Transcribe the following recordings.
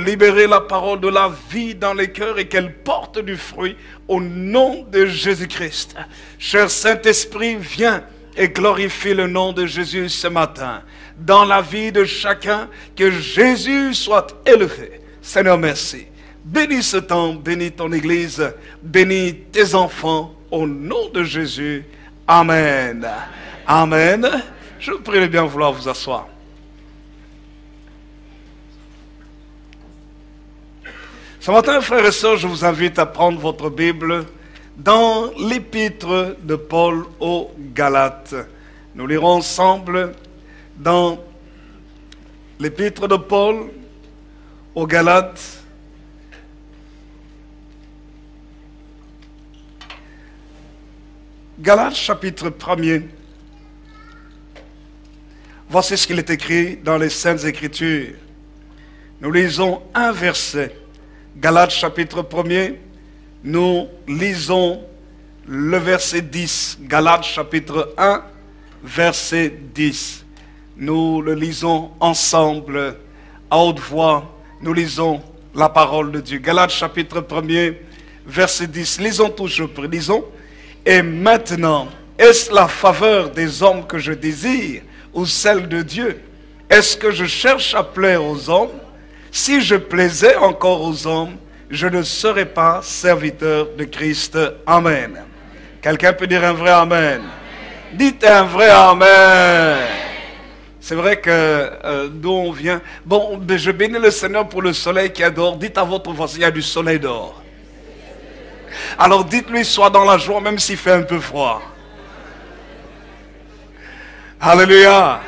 Libérer la parole de la vie dans les cœurs et qu'elle porte du fruit au nom de Jésus-Christ. Cher Saint-Esprit, viens et glorifie le nom de Jésus ce matin. Dans la vie de chacun, que Jésus soit élevé. Seigneur, merci. Bénis ce temps, bénis ton Église, bénis tes enfants au nom de Jésus. Amen. Amen. Je vous prie de bien vouloir vous asseoir. Ce matin, frères et sœurs, je vous invite à prendre votre Bible dans l'épître de Paul aux Galates. Nous lirons ensemble dans l'épître de Paul aux Galates. Galates chapitre 1er. Voici ce qu'il est écrit dans les Saintes Écritures. Nous lisons un verset. Galates chapitre 1er, nous lisons le verset 10. Galates chapitre 1, verset 10. Nous le lisons ensemble à haute voix. Nous lisons la parole de Dieu. Galates chapitre 1er, verset 10. Lisons toujours, lisons. Et maintenant, est-ce la faveur des hommes que je désire ou celle de Dieu? Est-ce que je cherche à plaire aux hommes? Si je plaisais encore aux hommes, je ne serais pas serviteur de Christ. Amen. Quelqu'un peut dire un vrai Amen? Dites un vrai Amen. C'est vrai que d'où on vient. Bon, je bénis le Seigneur pour le soleil qui est dehors. Dites à votre voisin, il y a du soleil dehors. Alors dites-lui, sois dans la joie même s'il fait un peu froid. Alléluia.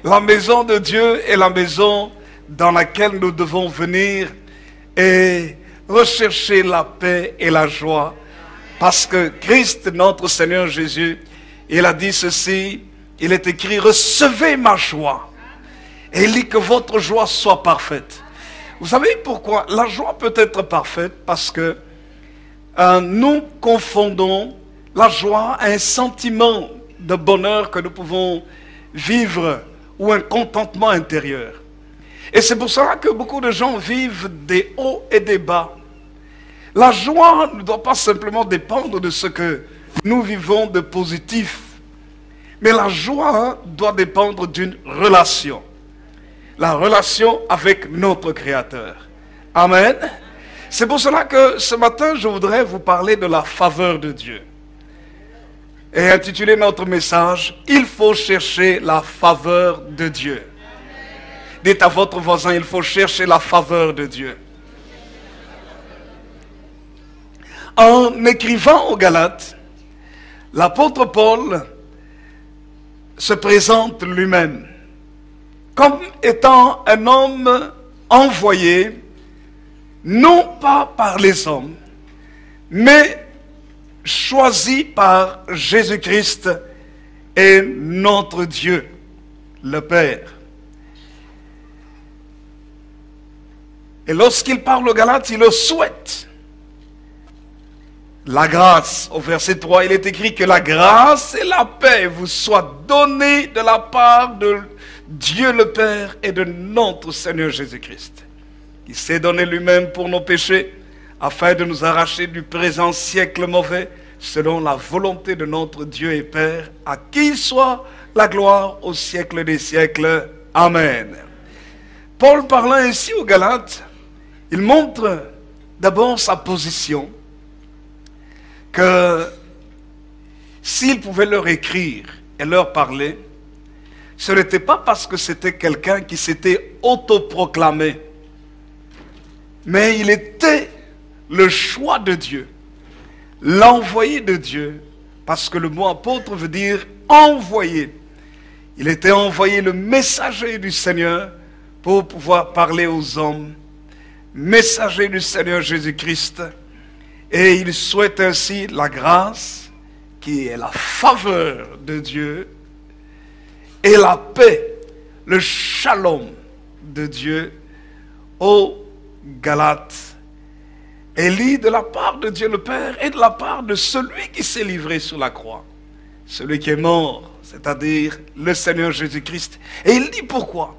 La maison de Dieu est la maison dans laquelle nous devons venir et rechercher la paix et la joie. Parce que Christ, notre Seigneur Jésus, il a dit ceci, il est écrit, recevez ma joie. Et il dit que votre joie soit parfaite. Vous savez pourquoi? La joie peut être parfaite parce que nous confondons la joie à un sentiment de bonheur que nous pouvons vivre ou un contentement intérieur. Et c'est pour cela que beaucoup de gens vivent des hauts et des bas. La joie ne doit pas simplement dépendre de ce que nous vivons de positif. Mais la joie doit dépendre d'une relation. La relation avec notre Créateur. Amen. C'est pour cela que ce matin, je voudrais vous parler de la faveur de Dieu. Et intituler notre message, il faut chercher la faveur de Dieu. Dites à votre voisin, il faut chercher la faveur de Dieu. En écrivant aux Galates, l'apôtre Paul se présente lui-même comme étant un homme envoyé, non pas par les hommes, mais choisi par Jésus-Christ et notre Dieu, le Père. Et lorsqu'il parle aux Galates, il le souhaite. La grâce, au verset 3, il est écrit que la grâce et la paix vous soient données de la part de Dieu le Père et de notre Seigneur Jésus-Christ. Il s'est donné lui-même pour nos péchés, afin de nous arracher du présent siècle mauvais, selon la volonté de notre Dieu et Père, à qui soit la gloire au siècle des siècles. Amen. Paul parlant ainsi aux Galates, il montre d'abord sa position, que s'il pouvait leur écrire et leur parler, ce n'était pas parce que c'était quelqu'un qui s'était autoproclamé, mais il était le choix de Dieu, l'envoyé de Dieu, parce que le mot apôtre veut dire envoyé. Il était envoyé, le messager du Seigneur, pour pouvoir parler aux hommes, messager du Seigneur Jésus-Christ, et il souhaite ainsi la grâce, qui est la faveur de Dieu, et la paix, le shalom de Dieu aux Galates. Et lit de la part de Dieu le Père et de la part de celui qui s'est livré sur la croix, celui qui est mort, c'est-à-dire le Seigneur Jésus-Christ. Et il dit pourquoi?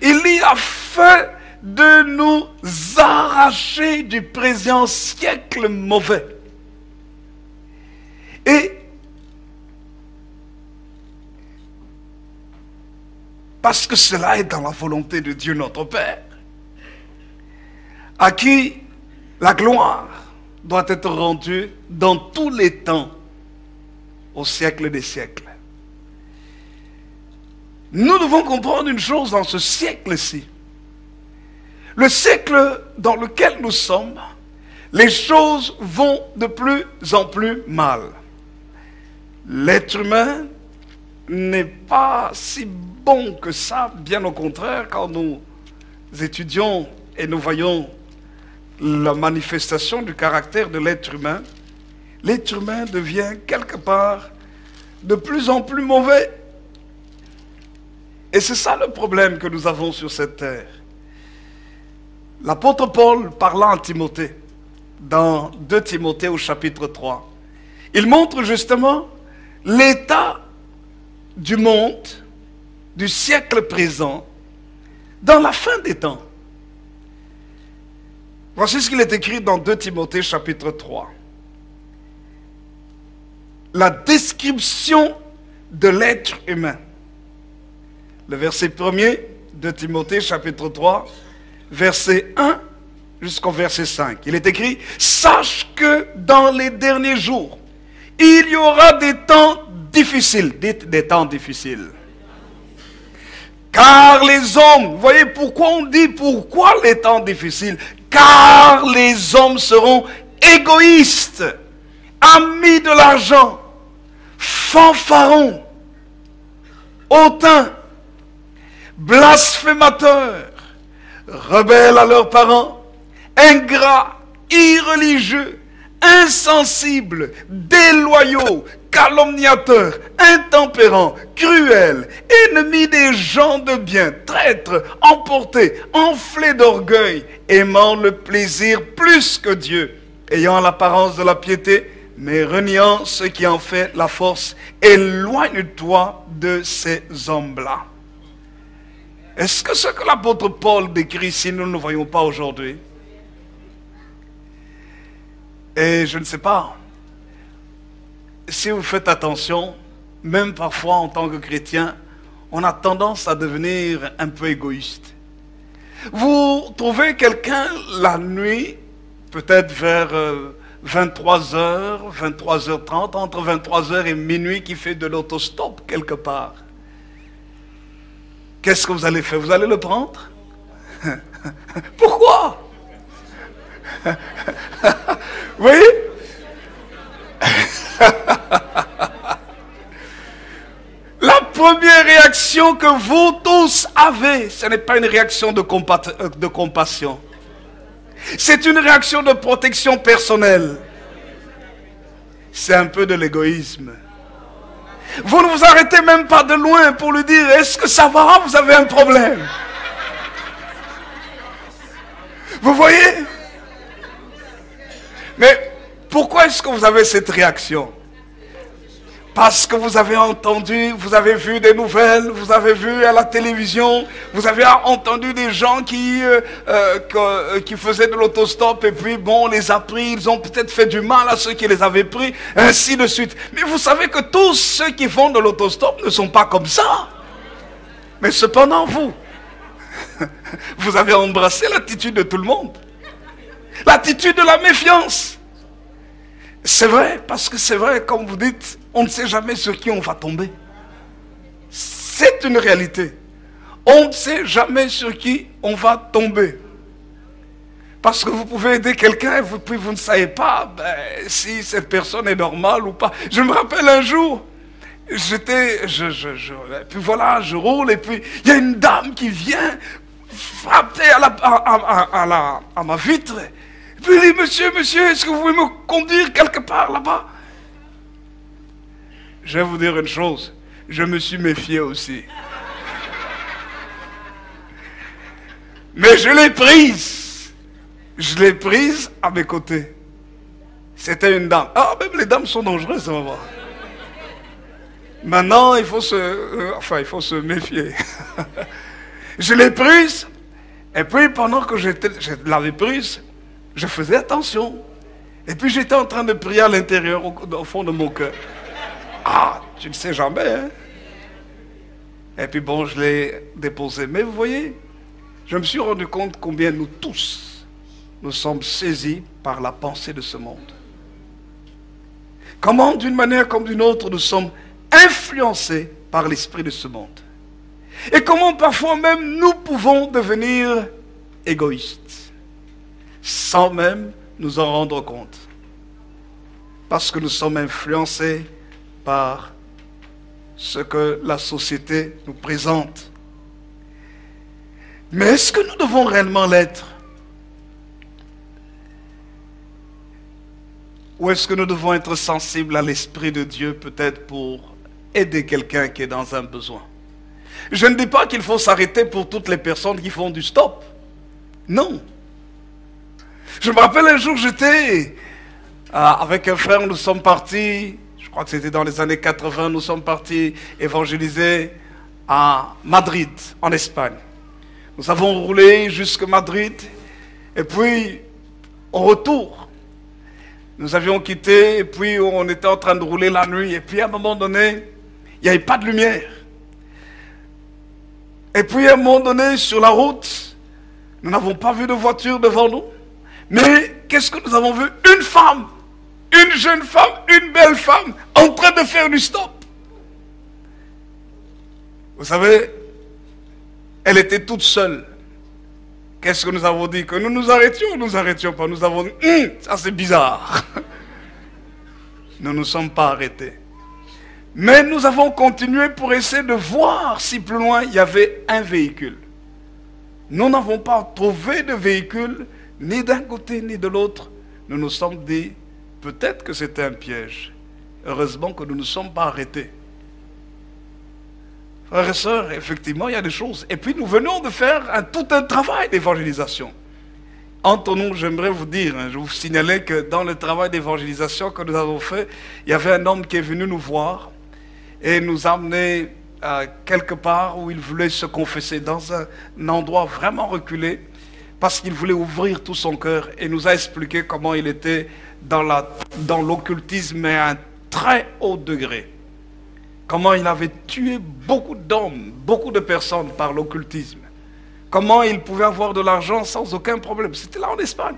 Il dit afin de nous arracher du présent siècle mauvais. Et parce que cela est dans la volonté de Dieu notre Père, à qui la gloire doit être rendue dans tous les temps, au siècle des siècles. Nous devons comprendre une chose dans ce siècle-ci. Le siècle dans lequel nous sommes, les choses vont de plus en plus mal. L'être humain n'est pas si bon que ça, bien au contraire, quand nous étudions et nous voyons la manifestation du caractère de l'être humain devient quelque part de plus en plus mauvais. Et c'est ça le problème que nous avons sur cette terre. L'apôtre Paul, parlant à Timothée, dans 2 Timothée au chapitre 3, il montre justement l'état du monde, du siècle présent, dans la fin des temps. Voici ce qu'il est écrit dans 2 Timothée chapitre 3. La description de l'être humain. Le verset 1er de Timothée chapitre 3, verset 1 jusqu'au verset 5. Il est écrit, sache que dans les derniers jours, il y aura des temps difficiles. Dites des temps difficiles. Car les hommes, vous voyez pourquoi on dit pourquoi les temps difficiles? Car les hommes seront égoïstes, amis de l'argent, fanfarons, hautains, blasphémateurs, rebelles à leurs parents, ingrats, irreligieux, insensibles, déloyaux, calomniateurs, intempérants, cruels, ennemis des gens de bien, traîtres, emportés, enflés d'orgueil, aimant le plaisir plus que Dieu, ayant l'apparence de la piété, mais reniant ce qui en fait la force. Éloigne-toi de ces hommes-là. Est-ce que ce que l'apôtre Paul décrit ici, nous ne voyons pas aujourd'hui? Et je ne sais pas, si vous faites attention, même parfois en tant que chrétien, on a tendance à devenir un peu égoïste. Vous trouvez quelqu'un la nuit, peut-être vers 23h, 23h30, entre 23h et minuit, qui fait de l'autostop quelque part. Qu'est-ce que vous allez faire? Vous allez le prendre? Pourquoi? Vous voyez? La première réaction que vous tous avez, ce n'est pas une réaction de compassion. C'est une réaction de protection personnelle. C'est un peu de l'égoïsme. Vous ne vous arrêtez même pas de loin pour lui dire, est-ce que ça va? Vous avez un problème. Vous voyez? Mais pourquoi est-ce que vous avez cette réaction? Parce que vous avez entendu, vous avez vu des nouvelles, vous avez vu à la télévision, vous avez entendu des gens qui faisaient de l'autostop et puis bon, on les a pris, ils ont peut-être fait du mal à ceux qui les avaient pris, ainsi de suite. Mais vous savez que tous ceux qui font de l'autostop ne sont pas comme ça. Mais cependant, vous avez embrassé l'attitude de tout le monde. L'attitude de la méfiance. C'est vrai, parce que c'est vrai, comme vous dites, on ne sait jamais sur qui on va tomber. C'est une réalité. On ne sait jamais sur qui on va tomber. Parce que vous pouvez aider quelqu'un et puis vous ne savez pas si cette personne est normale ou pas. Je me rappelle un jour, puis voilà, je roule et puis il y a une dame qui vient frapper à ma vitre. Et puis elle dit, monsieur, est-ce que vous pouvez me conduire quelque part là-bas? Je vais vous dire une chose, je me suis méfié aussi. Mais je l'ai prise. Je l'ai prise à mes côtés. C'était une dame. Ah, même les dames sont dangereuses, on va voir. Maintenant, il faut se méfier. Je l'ai prise. Et puis, pendant que je l'avais prise, je faisais attention. Et puis, j'étais en train de prier à l'intérieur, au fond de mon cœur. Ah, tu ne sais jamais, hein? Et puis, bon, je l'ai déposée. Mais vous voyez, je me suis rendu compte combien nous tous, nous sommes saisis par la pensée de ce monde. Comment, d'une manière comme d'une autre, nous sommes influencés par l'esprit de ce monde. Et comment parfois même nous pouvons devenir égoïstes, sans même nous en rendre compte. Parce que nous sommes influencés par ce que la société nous présente. Mais est-ce que nous devons réellement l'être? Ou est-ce que nous devons être sensibles à l'Esprit de Dieu peut-être pour aider quelqu'un qui est dans un besoin? Je ne dis pas qu'il faut s'arrêter pour toutes les personnes qui font du stop. Non. Je me rappelle un jour, j'étais avec un frère, nous sommes partis, je crois que c'était dans les années 80, nous sommes partis évangéliser à Madrid, en Espagne. Nous avons roulé jusqu'à Madrid et puis au retour, nous avions quitté et puis on était en train de rouler la nuit. Et puis à un moment donné, il n'y avait pas de lumière. Et puis à un moment donné, sur la route, nous n'avons pas vu de voiture devant nous. Mais qu'est-ce que nous avons vu? Une femme, une jeune femme, une belle femme, en train de faire du stop. Vous savez, elle était toute seule. Qu'est-ce que nous avons dit? Que nous nous arrêtions ou nous n'arrêtions pas? Nous avons dit, ça c'est bizarre. Nous ne nous sommes pas arrêtés. Mais nous avons continué pour essayer de voir si plus loin il y avait un véhicule. Nous n'avons pas trouvé de véhicule, ni d'un côté ni de l'autre. Nous nous sommes dit, peut-être que c'était un piège. Heureusement que nous ne nous sommes pas arrêtés. Frères et sœurs, effectivement, il y a des choses. Et puis nous venons de faire tout un travail d'évangélisation. Entre nous, j'aimerais vous dire, je vous signalais que dans le travail d'évangélisation que nous avons fait, il y avait un homme qui est venu nous voir et nous amener quelque part où il voulait se confesser, dans un endroit vraiment reculé, parce qu'il voulait ouvrir tout son cœur et nous a expliqué comment il était dans l'occultisme, mais à un très haut degré. Comment il avait tué beaucoup d'hommes, beaucoup de personnes par l'occultisme. Comment il pouvait avoir de l'argent sans aucun problème. C'était là en Espagne.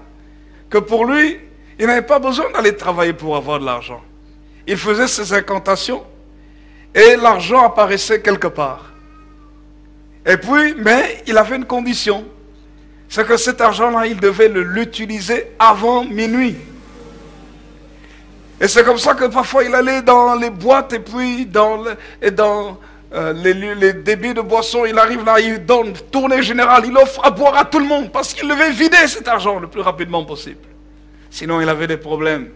Que pour lui, il n'avait pas besoin d'aller travailler pour avoir de l'argent. Il faisait ses incantations et l'argent apparaissait quelque part. Et puis, mais il avait une condition. C'est que cet argent-là, il devait l'utiliser avant minuit. Et c'est comme ça que parfois il allait dans les boîtes et puis dans les débits de boissons, il arrive là, il donne tournée générale, il offre à boire à tout le monde parce qu'il devait vider cet argent le plus rapidement possible. Sinon il avait des problèmes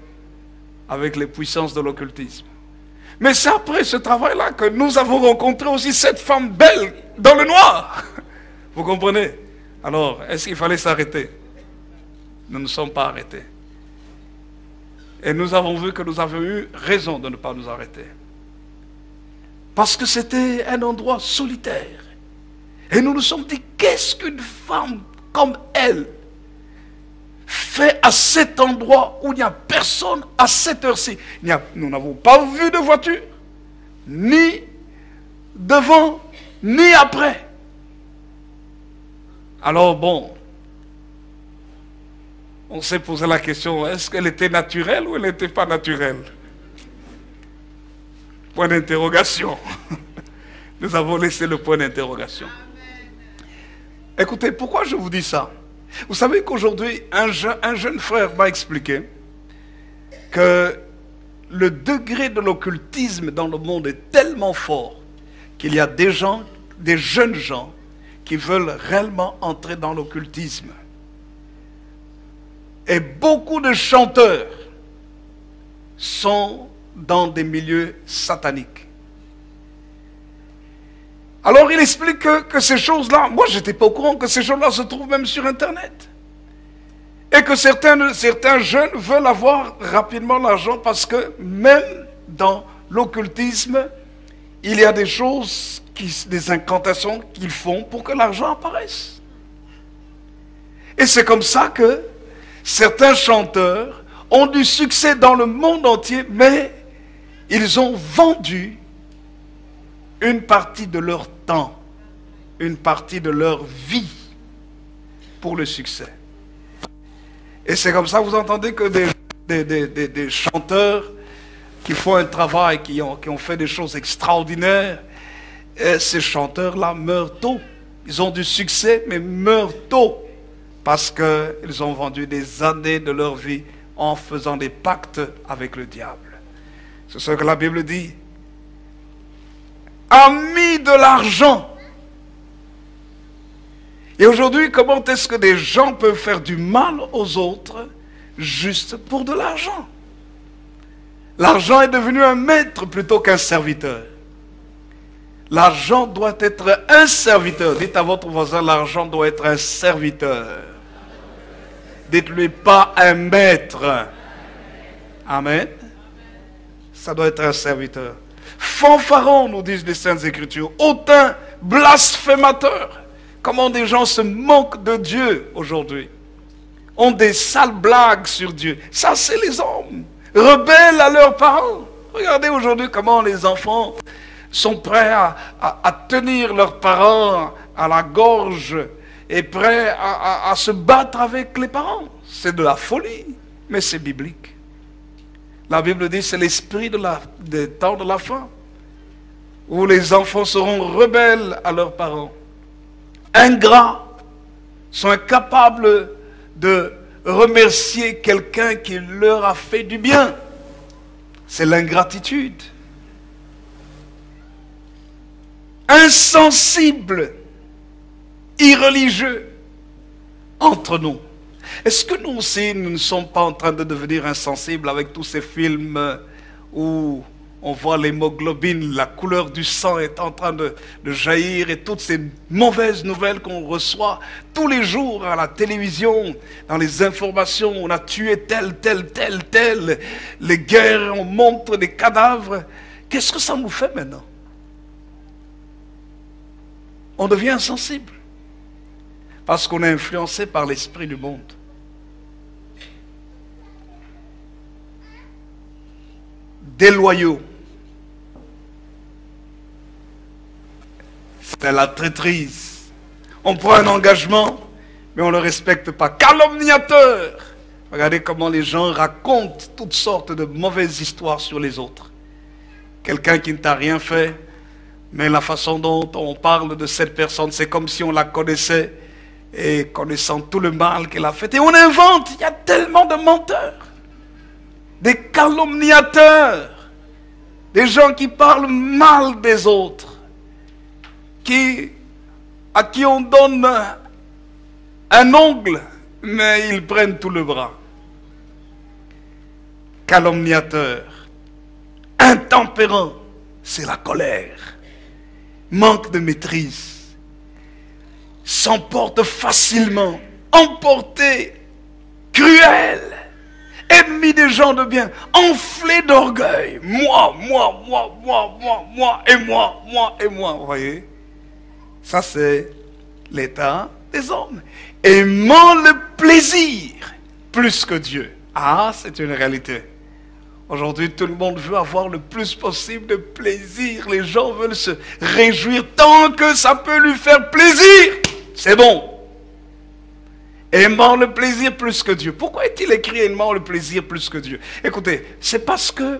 avec les puissances de l'occultisme. Mais c'est après ce travail-là que nous avons rencontré aussi cette femme belle dans le noir. Vous comprenez? Alors, est-ce qu'il fallait s'arrêter? Nous ne nous sommes pas arrêtés. Et nous avons vu que nous avions eu raison de ne pas nous arrêter. Parce que c'était un endroit solitaire. Et nous nous sommes dit, qu'est-ce qu'une femme comme elle fait à cet endroit où il n'y a personne à cette heure-ci? Nous n'avons pas vu de voiture, ni devant, ni après. Alors bon, on s'est posé la question, est-ce qu'elle était naturelle ou elle n'était pas naturelle? Point d'interrogation. Nous avons laissé le point d'interrogation. Écoutez, pourquoi je vous dis ça? Vous savez qu'aujourd'hui, un jeune frère m'a expliqué que le degré de l'occultisme dans le monde est tellement fort qu'il y a des jeunes gens qui veulent réellement entrer dans l'occultisme. Et beaucoup de chanteurs sont dans des milieux sataniques. Alors il explique que ces choses-là, moi je n'étais pas au courant que ces choses-là se trouvent même sur Internet. Et que certains jeunes veulent avoir rapidement l'argent parce que même dans l'occultisme, il y a des choses, des incantations qu'ils font pour que l'argent apparaisse. Et c'est comme ça que certains chanteurs ont du succès dans le monde entier, mais ils ont vendu une partie de leur temps, une partie de leur vie pour le succès. Et c'est comme ça que vous entendez que des chanteurs qui font un travail, qui ont fait des choses extraordinaires, et ces chanteurs-là meurent tôt. Ils ont du succès, mais meurent tôt. Parce qu'ils ont vendu des années de leur vie en faisant des pactes avec le diable. C'est ce que la Bible dit. Amis de l'argent. Et aujourd'hui, comment est-ce que des gens peuvent faire du mal aux autres juste pour de l'argent? L'argent est devenu un maître plutôt qu'un serviteur. L'argent doit être un serviteur. Dites à votre voisin, l'argent doit être un serviteur. Dites-lui pas un maître. Amen. Ça doit être un serviteur. Fanfaron, nous disent les Saintes Écritures. Hautain, blasphémateur. Comment des gens se moquent de Dieu aujourd'hui. Ont des sales blagues sur Dieu. Ça, c'est les hommes. Rebelles à leurs parents. Regardez aujourd'hui comment les enfants sont prêts à tenir leurs parents à la gorge et prêts à se battre avec les parents. C'est de la folie, mais c'est biblique. La Bible dit c'est l'esprit des temps de la fin, où les enfants seront rebelles à leurs parents, ingrats, sont incapables de remercier quelqu'un qui leur a fait du bien. C'est l'ingratitude. Insensibles, irreligieux entre nous. Est-ce que nous aussi, nous ne sommes pas en train de devenir insensibles avec tous ces films où on voit l'hémoglobine, la couleur du sang est en train de jaillir et toutes ces mauvaises nouvelles qu'on reçoit tous les jours à la télévision, dans les informations, on a tué tel, les guerres, on montre des cadavres. Qu'est-ce que ça nous fait maintenant? On devient insensible parce qu'on est influencé par l'esprit du monde. Déloyaux. C'est la traîtrise. On prend un engagement, mais on ne le respecte pas. Calomniateur. Regardez comment les gens racontent toutes sortes de mauvaises histoires sur les autres. Quelqu'un qui ne t'a rien fait, mais la façon dont on parle de cette personne, c'est comme si on la connaissait et connaissant tout le mal qu'elle a fait. Et on invente, il y a tellement de menteurs, des calomniateurs, des gens qui parlent mal des autres, à qui on donne un ongle, mais ils prennent tout le bras. Calomniateur, intempérant, c'est la colère. Manque de maîtrise, s'emporte facilement, emporté, cruel, ennemi des gens de bien, enflé d'orgueil. Moi, et moi. Vous voyez? Ça, c'est l'état des hommes. Aimant le plaisir plus que Dieu. Ah, c'est une réalité. Aujourd'hui, tout le monde veut avoir le plus possible de plaisir. Les gens veulent se réjouir tant que ça peut lui faire plaisir. C'est bon. Aimant le plaisir plus que Dieu. Pourquoi est-il écrit aimant le plaisir plus que Dieu? Écoutez, c'est parce que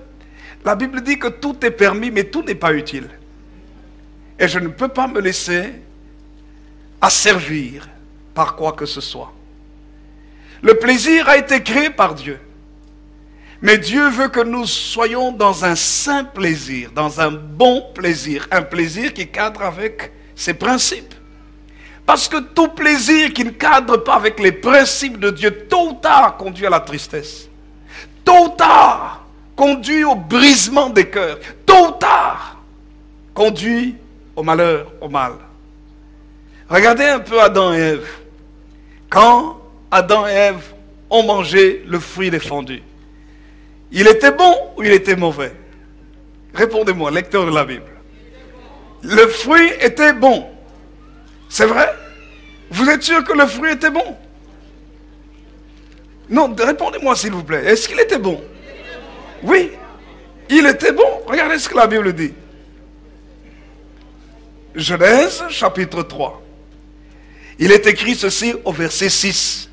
la Bible dit que tout est permis, mais tout n'est pas utile. et je ne peux pas me laisser asservir par quoi que ce soit. Le plaisir a été créé par Dieu. Mais Dieu veut que nous soyons dans un saint plaisir, dans un bon plaisir, un plaisir qui cadre avec ses principes. Parce que tout plaisir qui ne cadre pas avec les principes de Dieu, tôt ou tard conduit à la tristesse. Tôt ou tard conduit au brisement des cœurs. Tôt ou tard conduit au malheur, au mal. Regardez un peu Adam et Ève. Quand Adam et Ève ont mangé le fruit défendu, il était bon ou il était mauvais? Répondez-moi, lecteur de la Bible. Le fruit était bon. C'est vrai? Vous êtes sûr que le fruit était bon? Non, répondez-moi s'il vous plaît. Est-ce qu'il était bon? Oui, il était bon. Regardez ce que la Bible dit. Genèse chapitre 3. Il est écrit ceci au verset 6.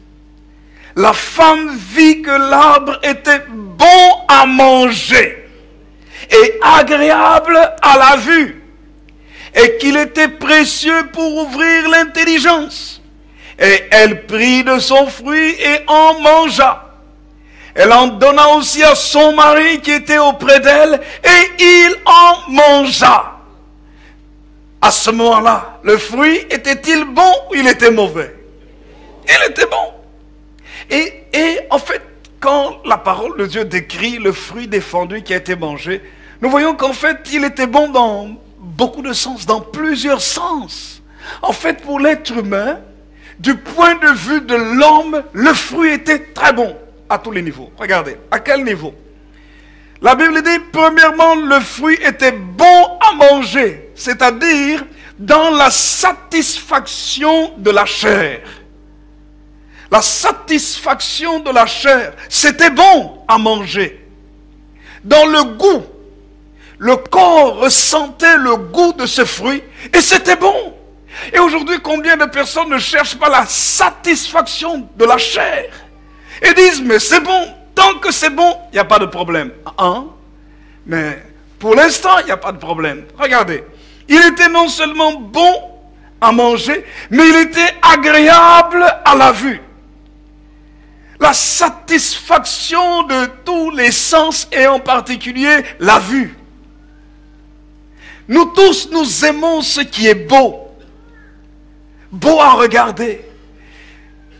La femme vit que l'arbre était bon à manger et agréable à la vue, et qu'il était précieux pour ouvrir l'intelligence. Et elle prit de son fruit et en mangea. Elle en donna aussi à son mari qui était auprès d'elle, et il en mangea. À ce moment-là, le fruit était-il bon ou il était mauvais? Il était bon. Et en fait, quand la parole de Dieu décrit le fruit défendu qui a été mangé, nous voyons qu'en fait, il était bon dans beaucoup de sens, dans plusieurs sens. En fait, pour l'être humain, du point de vue de l'homme, le fruit était très bon à tous les niveaux. Regardez, à quel niveau? La Bible dit, premièrement, le fruit était bon à manger, c'est-à-dire dans la satisfaction de la chair. La satisfaction de la chair, c'était bon à manger. Dans le goût, le corps ressentait le goût de ce fruit et c'était bon. Et aujourd'hui, combien de personnes ne cherchent pas la satisfaction de la chair et disent, mais c'est bon, tant que c'est bon, il n'y a pas de problème. Mais pour l'instant, il n'y a pas de problème. Regardez, il était non seulement bon à manger, mais il était agréable à la vue. La satisfaction de tous les sens et en particulier la vue. Nous tous, nous aimons ce qui est beau. Beau à regarder.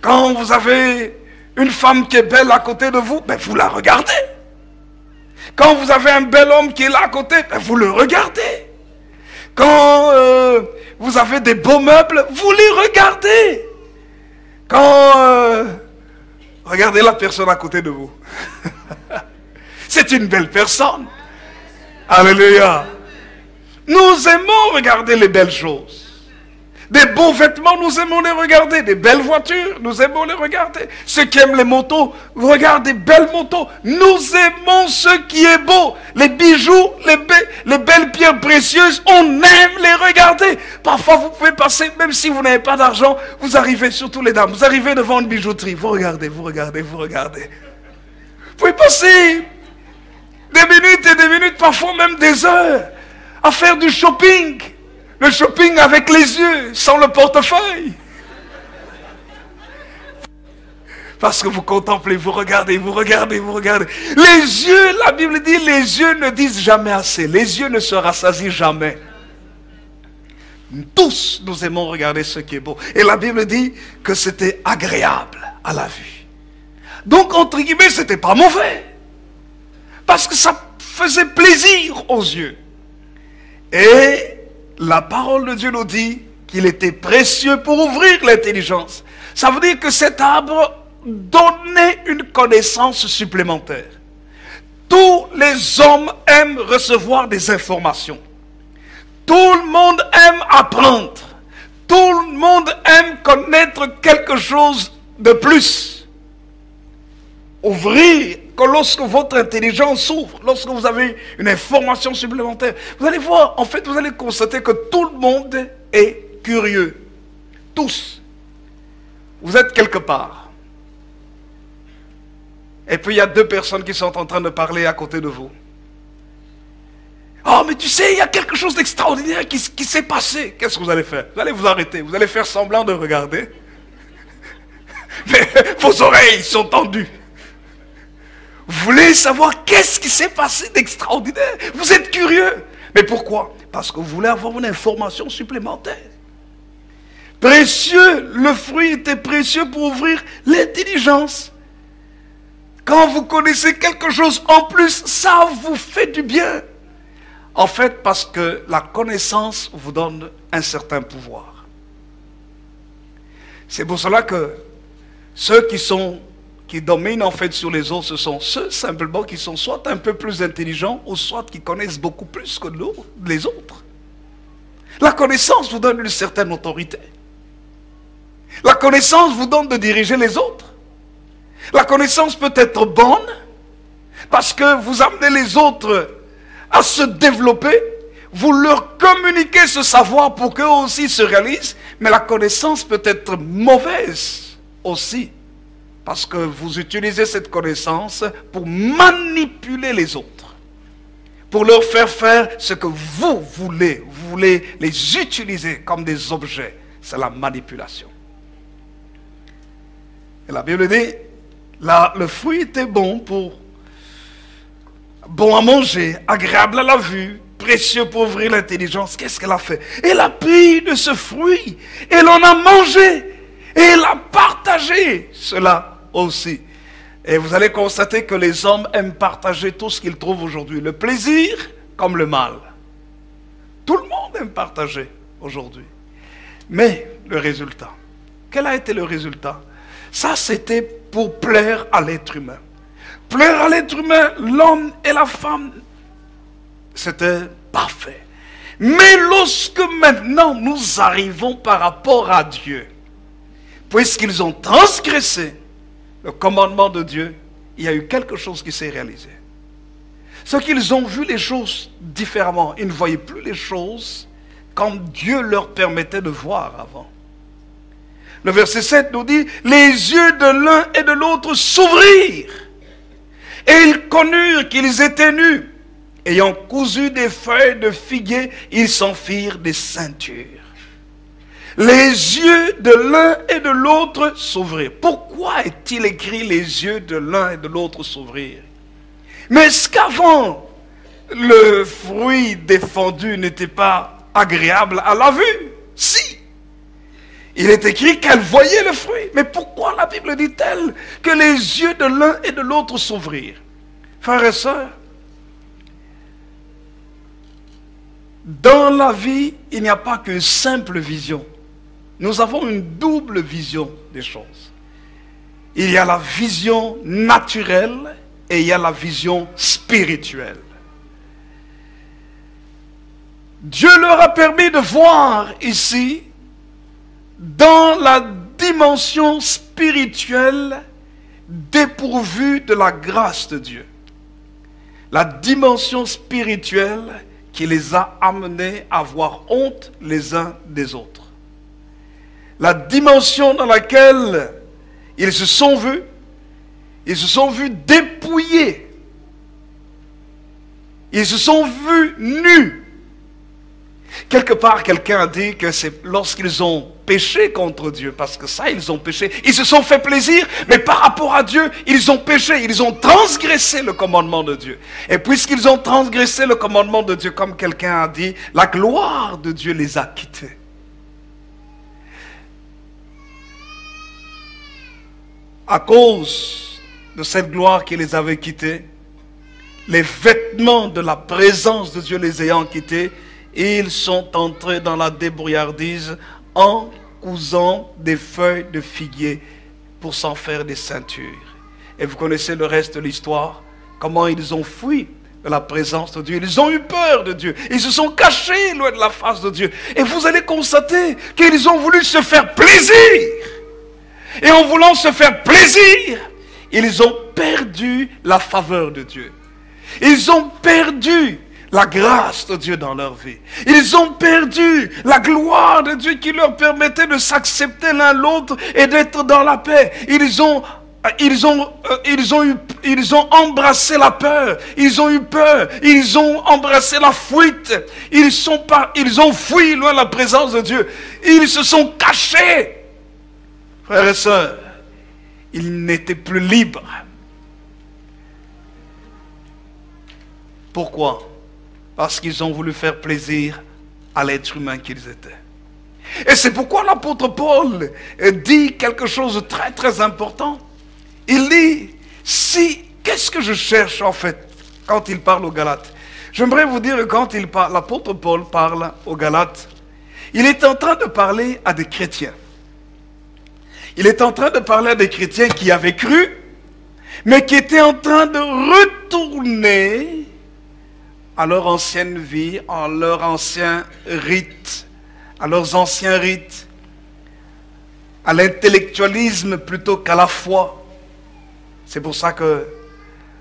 Quand vous avez une femme qui est belle à côté de vous, vous la regardez. Quand vous avez un bel homme qui est là à côté, vous le regardez. Quand vous avez des beaux meubles, vous les regardez. Quand... regardez la personne à côté de vous. C'est une belle personne. Alléluia. Nous aimons regarder les belles choses. Des beaux vêtements, nous aimons les regarder. Des belles voitures, nous aimons les regarder. Ceux qui aiment les motos, vous regardez des belles motos. Nous aimons ce qui est beau. Les bijoux, les belles pierres précieuses, on aime les regarder. Parfois, vous pouvez passer, même si vous n'avez pas d'argent, vous arrivez, surtout les dames, vous arrivez devant une bijouterie. Vous regardez, vous regardez, vous regardez. Vous pouvez passer des minutes et des minutes, parfois même des heures, à faire du shopping. Le shopping avec les yeux, sans le portefeuille. Parce que vous contemplez, vous regardez, vous regardez, vous regardez. Les yeux, la Bible dit, les yeux ne disent jamais assez. Les yeux ne se rassasient jamais. Tous, nous aimons regarder ce qui est beau. Et la Bible dit que c'était agréable à la vue. Donc, entre guillemets, c'était pas mauvais. Parce que ça faisait plaisir aux yeux. Et la parole de Dieu nous dit qu'il était précieux pour ouvrir l'intelligence. Ça veut dire que cet arbre donnait une connaissance supplémentaire. Tous les hommes aiment recevoir des informations. Tout le monde aime apprendre. Tout le monde aime connaître quelque chose de plus. Ouvrir, que lorsque votre intelligence s'ouvre, lorsque vous avez une information supplémentaire, vous allez voir, en fait, vous allez constater que tout le monde est curieux. Tous. Vous êtes quelque part. Et puis il y a deux personnes qui sont en train de parler à côté de vous. Oh, mais tu sais, il y a quelque chose d'extraordinaire qui s'est passé. Qu'est-ce que vous allez faire? Vous allez vous arrêter, vous allez faire semblant de regarder. Mais vos oreilles sont tendues. Vous voulez savoir qu'est-ce qui s'est passé d'extraordinaire? Vous êtes curieux. Mais pourquoi? Parce que vous voulez avoir une information supplémentaire. Précieux, le fruit était précieux pour ouvrir l'intelligence. Quand vous connaissez quelque chose en plus, ça vous fait du bien. En fait, parce que la connaissance vous donne un certain pouvoir. C'est pour cela que ceux qui dominent en fait sur les autres, ce sont ceux simplement qui sont soit un peu plus intelligents ou soit qui connaissent beaucoup plus que les autres. La connaissance vous donne une certaine autorité. La connaissance vous donne de diriger les autres. La connaissance peut être bonne parce que vous amenez les autres à se développer, vous leur communiquez ce savoir pour qu'eux aussi se réalisent, mais la connaissance peut être mauvaise aussi, parce que vous utilisez cette connaissance pour manipuler les autres, pour leur faire ce que vous voulez les utiliser comme des objets. C'est la manipulation. Et la Bible dit, le fruit était bon à manger, agréable à la vue, précieux pour ouvrir l'intelligence. Qu'est-ce qu'elle a fait? Elle a pris de ce fruit, elle en a mangé, et elle a partagé cela aussi. Et vous allez constater que les hommes aiment partager tout ce qu'ils trouvent aujourd'hui, le plaisir comme le mal. Tout le monde aime partager aujourd'hui. Mais le résultat, quel a été le résultat? Ça, c'était pour plaire à l'être humain. Plaire à l'être humain, l'homme et la femme, c'était parfait. Mais lorsque maintenant nous arrivons par rapport à Dieu, puisqu'ils ont transgressé le commandement de Dieu, il y a eu quelque chose qui s'est réalisé. C'est qu'ils ont vu les choses différemment. Ils ne voyaient plus les choses comme Dieu leur permettait de voir avant. Le verset 7 nous dit, les yeux de l'un et de l'autre s'ouvrirent. Et ils connurent qu'ils étaient nus. Ayant cousu des feuilles de figuier, ils s'en firent des ceintures. Les yeux de l'un et de l'autre s'ouvrirent. Pourquoi est-il écrit les yeux de l'un et de l'autre s'ouvrirent? Mais est-ce qu'avant, le fruit défendu n'était pas agréable à la vue? Si. Il est écrit qu'elle voyait le fruit. Mais pourquoi la Bible dit-elle que les yeux de l'un et de l'autre s'ouvrirent? Frères et sœurs, dans la vie, il n'y a pas qu'une simple vision. Nous avons une double vision des choses. Il y a la vision naturelle et il y a la vision spirituelle. Dieu leur a permis de voir ici, dans la dimension spirituelle, dépourvue de la grâce de Dieu. La dimension spirituelle qui les a amenés à avoir honte les uns des autres. La dimension dans laquelle ils se sont vus dépouillés. Ils se sont vus nus. Quelque part, quelqu'un a dit que c'est lorsqu'ils ont péché contre Dieu, parce que ça, ils ont péché. Ils se sont fait plaisir, mais par rapport à Dieu, ils ont péché, ils ont transgressé le commandement de Dieu. Et puisqu'ils ont transgressé le commandement de Dieu, comme quelqu'un a dit, la gloire de Dieu les a quittés. À cause de cette gloire qui les avait quittés, les vêtements de la présence de Dieu les ayant quittés, ils sont entrés dans la débrouillardise en cousant des feuilles de figuier pour s'en faire des ceintures. Et vous connaissez le reste de l'histoire, comment ils ont fui de la présence de Dieu. Ils ont eu peur de Dieu. Ils se sont cachés loin de la face de Dieu. Et vous allez constater qu'ils ont voulu se faire plaisir. Et en voulant se faire plaisir, ils ont perdu la faveur de Dieu. Ils ont perdu la grâce de Dieu dans leur vie. Ils ont perdu la gloire de Dieu qui leur permettait de s'accepter l'un l'autre et d'être dans la paix. Ils ont ils ont embrassé la peur, ils ont eu peur, ils ont embrassé la fuite, ils ont fui loin de la présence de Dieu, ils se sont cachés. Frères et sœurs, ils n'étaient plus libres. Pourquoi? Parce qu'ils ont voulu faire plaisir à l'être humain qu'ils étaient. Et c'est pourquoi l'apôtre Paul dit quelque chose de très très important. Il dit, qu'est-ce que je cherche en fait quand il parle aux Galates? J'aimerais vous dire que quand l'apôtre Paul parle aux Galates, il est en train de parler à des chrétiens. Il est en train de parler à des chrétiens qui avaient cru, mais qui étaient en train de retourner à leur ancienne vie, à leur ancien rite, à leurs anciens rites, à l'intellectualisme plutôt qu'à la foi. C'est pour ça que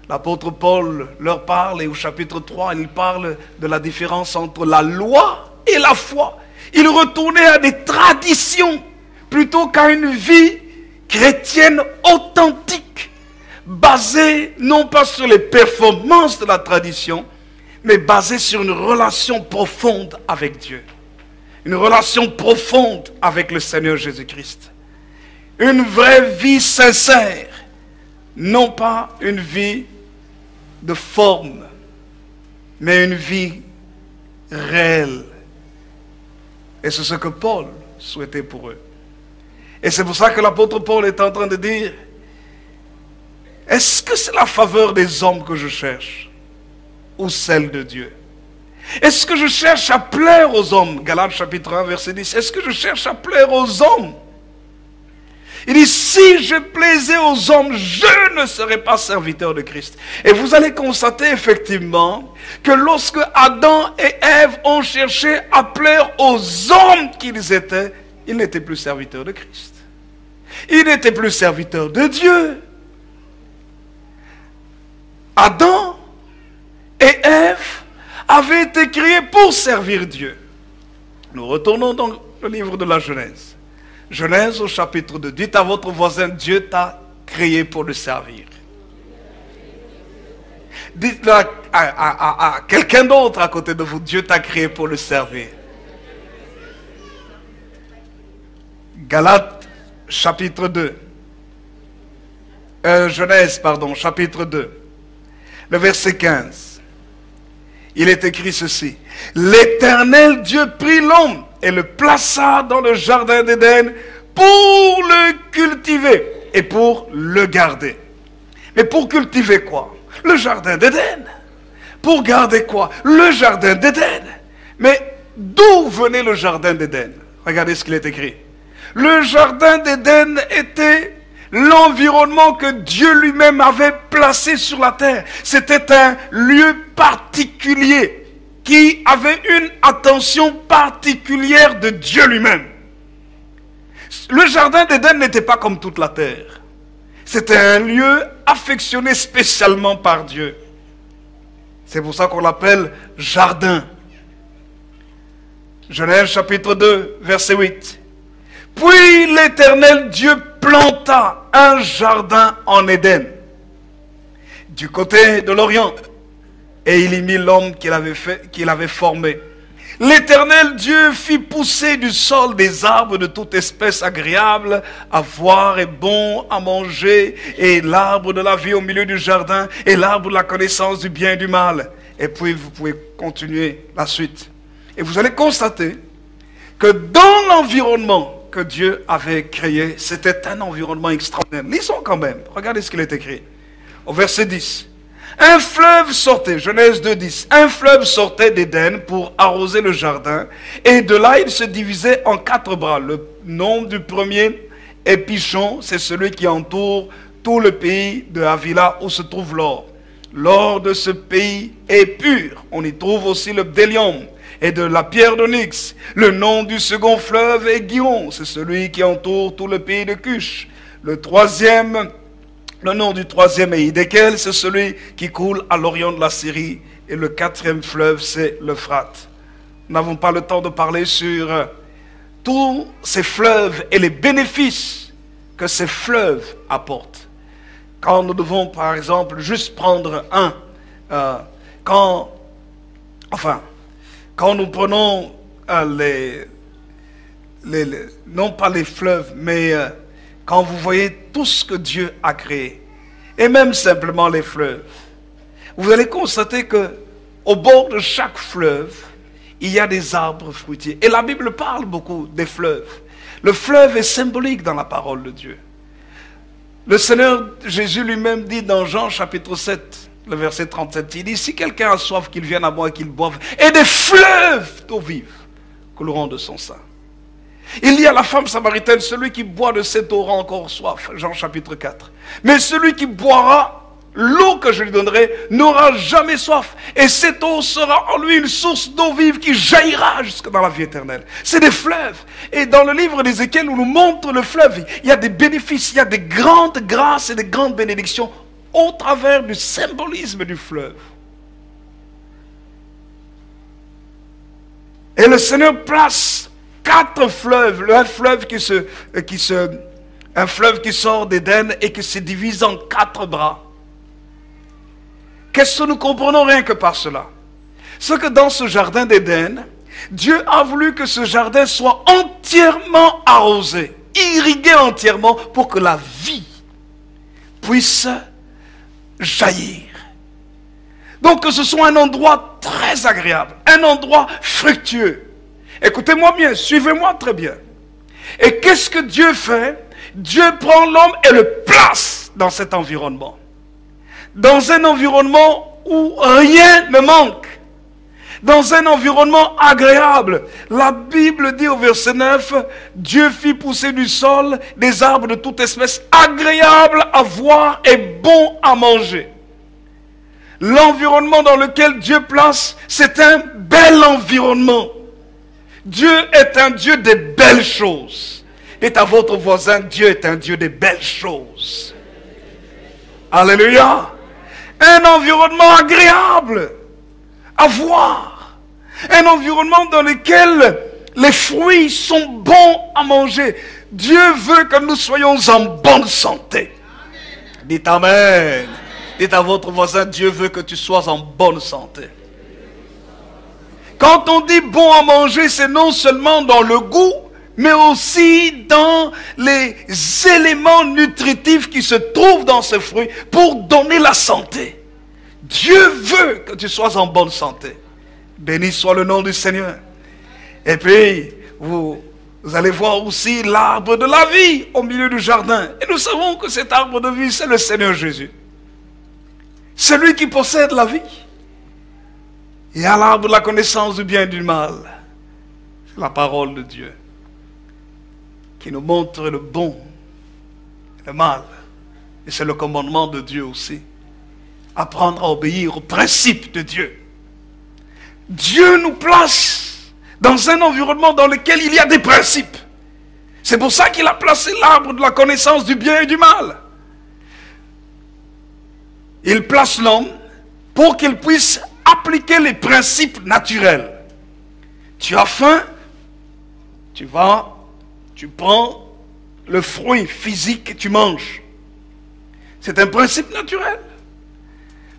l'apôtre Paul leur parle, et au chapitre 3, il parle de la différence entre la loi et la foi. Il retournait à des traditions plutôt qu'à une vie chrétienne authentique, basée non pas sur les performances de la tradition, mais basée sur une relation profonde avec Dieu. Une relation profonde avec le Seigneur Jésus-Christ. Une vraie vie sincère, non pas une vie de forme, mais une vie réelle. Et c'est ce que Paul souhaitait pour eux. Et c'est pour ça que l'apôtre Paul est en train de dire, est-ce que c'est la faveur des hommes que je cherche ou celle de Dieu? Est-ce que je cherche à plaire aux hommes? Galates chapitre 1 verset 10. Est-ce que je cherche à plaire aux hommes? Il dit, si je plaisais aux hommes, je ne serais pas serviteur de Christ. Et vous allez constater effectivement que lorsque Adam et Ève ont cherché à plaire aux hommes qu'ils étaient, ils n'étaient plus serviteurs de Christ. Ils n'étaient plus serviteurs de Dieu. Adam et Ève avaient été créés pour servir Dieu. Nous retournons dans le livre de la Genèse. Genèse au chapitre 2. Dites à votre voisin, Dieu t'a créé pour le servir. Dites-le à quelqu'un d'autre à côté de vous, Dieu t'a créé pour le servir. Galates chapitre 2. Genèse, pardon, chapitre 2. Le verset 15. Il est écrit ceci. L'Éternel Dieu prit l'homme et le plaça dans le jardin d'Éden pour le cultiver et pour le garder. Mais pour cultiver quoi? Le jardin d'Éden. Pour garder quoi? Le jardin d'Éden. Mais d'où venait le jardin d'Éden? Regardez ce qu'il est écrit. Le jardin d'Éden était l'environnement que Dieu lui-même avait placé sur la terre. C'était un lieu particulier qui avait une attention particulière de Dieu lui-même. Le jardin d'Éden n'était pas comme toute la terre. C'était un lieu affectionné spécialement par Dieu. C'est pour ça qu'on l'appelle jardin. Genèse chapitre 2, verset 8. Puis l'Éternel Dieu planta un jardin en Éden, du côté de l'Orient, et il y mit l'homme qu'il avait formé. L'Éternel Dieu fit pousser du sol des arbres de toute espèce agréables à voir et bons à manger, et l'arbre de la vie au milieu du jardin, et l'arbre de la connaissance du bien et du mal. Et puis vous pouvez continuer la suite. Et vous allez constater que dans l'environnement que Dieu avait créé, c'était un environnement extraordinaire. Lisons quand même, regardez ce qu'il est écrit. Au verset 10. Un fleuve sortait, Genèse 2, 10. Un fleuve sortait d'Éden pour arroser le jardin, et de là il se divisait en 4 bras. Le nom du premier est Pishon, c'est celui qui entoure tout le pays de Havila où se trouve l'or. L'or de ce pays est pur. On y trouve aussi le bdellium et de la pierre d'onyx. Le nom du second fleuve est Gihon, c'est celui qui entoure tout le pays de Cush. Le nom du troisième est Hiddekel, c'est celui qui coule à l'orient de la Syrie. Et le 4e fleuve, c'est l'Euphrate. Nous n'avons pas le temps de parler sur tous ces fleuves et les bénéfices que ces fleuves apportent. Quand nous devons, par exemple, juste prendre quand nous prenons non pas les fleuves, mais quand vous voyez tout ce que Dieu a créé, et même simplement les fleuves, vous allez constater que au bord de chaque fleuve, il y a des arbres fruitiers. Et la Bible parle beaucoup des fleuves. Le fleuve est symbolique dans la parole de Dieu. Le Seigneur Jésus lui-même dit dans Jean chapitre 7, le verset 37, il dit, si quelqu'un a soif, qu'il vienne à moi et qu'il boive, et des fleuves d'eau vive couleront de son sein. Il dit à la femme samaritaine, celui qui boit de cette eau aura encore soif, Jean chapitre 4. Mais celui qui boira l'eau que je lui donnerai n'aura jamais soif. Et cette eau sera en lui une source d'eau vive qui jaillira jusque dans la vie éternelle. C'est des fleuves. Et dans le livre d'Ézéchiel, où nous montre le fleuve, il y a des bénéfices, il y a des grandes grâces et des grandes bénédictions au travers du symbolisme du fleuve. Et le Seigneur place 4 fleuves. Un fleuve un fleuve qui sort d'Éden et qui se divise en 4 bras. Qu'est-ce que nous comprenons rien que par cela? C'est que dans ce jardin d'Éden, Dieu a voulu que ce jardin soit entièrement arrosé, irrigué entièrement pour que la vie puisse jaillir. Donc que ce soit un endroit très agréable, un endroit fructueux. Écoutez-moi bien, suivez-moi très bien. Et qu'est-ce que Dieu fait? Dieu prend l'homme et le place dans cet environnement. Dans un environnement où rien ne manque. Dans un environnement agréable. La Bible dit au verset 9, Dieu fit pousser du sol des arbres de toute espèce agréables à voir et bons à manger. L'environnement dans lequel Dieu place, c'est un bel environnement. Dieu est un Dieu des belles choses. Dites à votre voisin, Dieu est un Dieu des belles choses. Alléluia. Un environnement agréable à voir. Un environnement dans lequel les fruits sont bons à manger. Dieu veut que nous soyons en bonne santé. Dites Amen. Dites à votre voisin, Dieu veut que tu sois en bonne santé. Quand on dit bon à manger, c'est non seulement dans le goût, mais aussi dans les éléments nutritifs qui se trouvent dans ces fruits pour donner la santé. Dieu veut que tu sois en bonne santé. Béni soit le nom du Seigneur. Et puis, vous allez voir aussi l'arbre de la vie au milieu du jardin. Et nous savons que cet arbre de vie, c'est le Seigneur Jésus. C'est lui qui possède la vie. Il y a l'arbre de la connaissance du bien et du mal. C'est la parole de Dieu qui nous montre le bon et le mal. Et c'est le commandement de Dieu aussi. Apprendre à obéir aux principes de Dieu. Dieu nous place dans un environnement dans lequel il y a des principes. C'est pour ça qu'il a placé l'arbre de la connaissance du bien et du mal. Il place l'homme pour qu'il puisse appliquer les principes naturels. Tu as faim, tu prends le fruit physique et tu manges. C'est un principe naturel.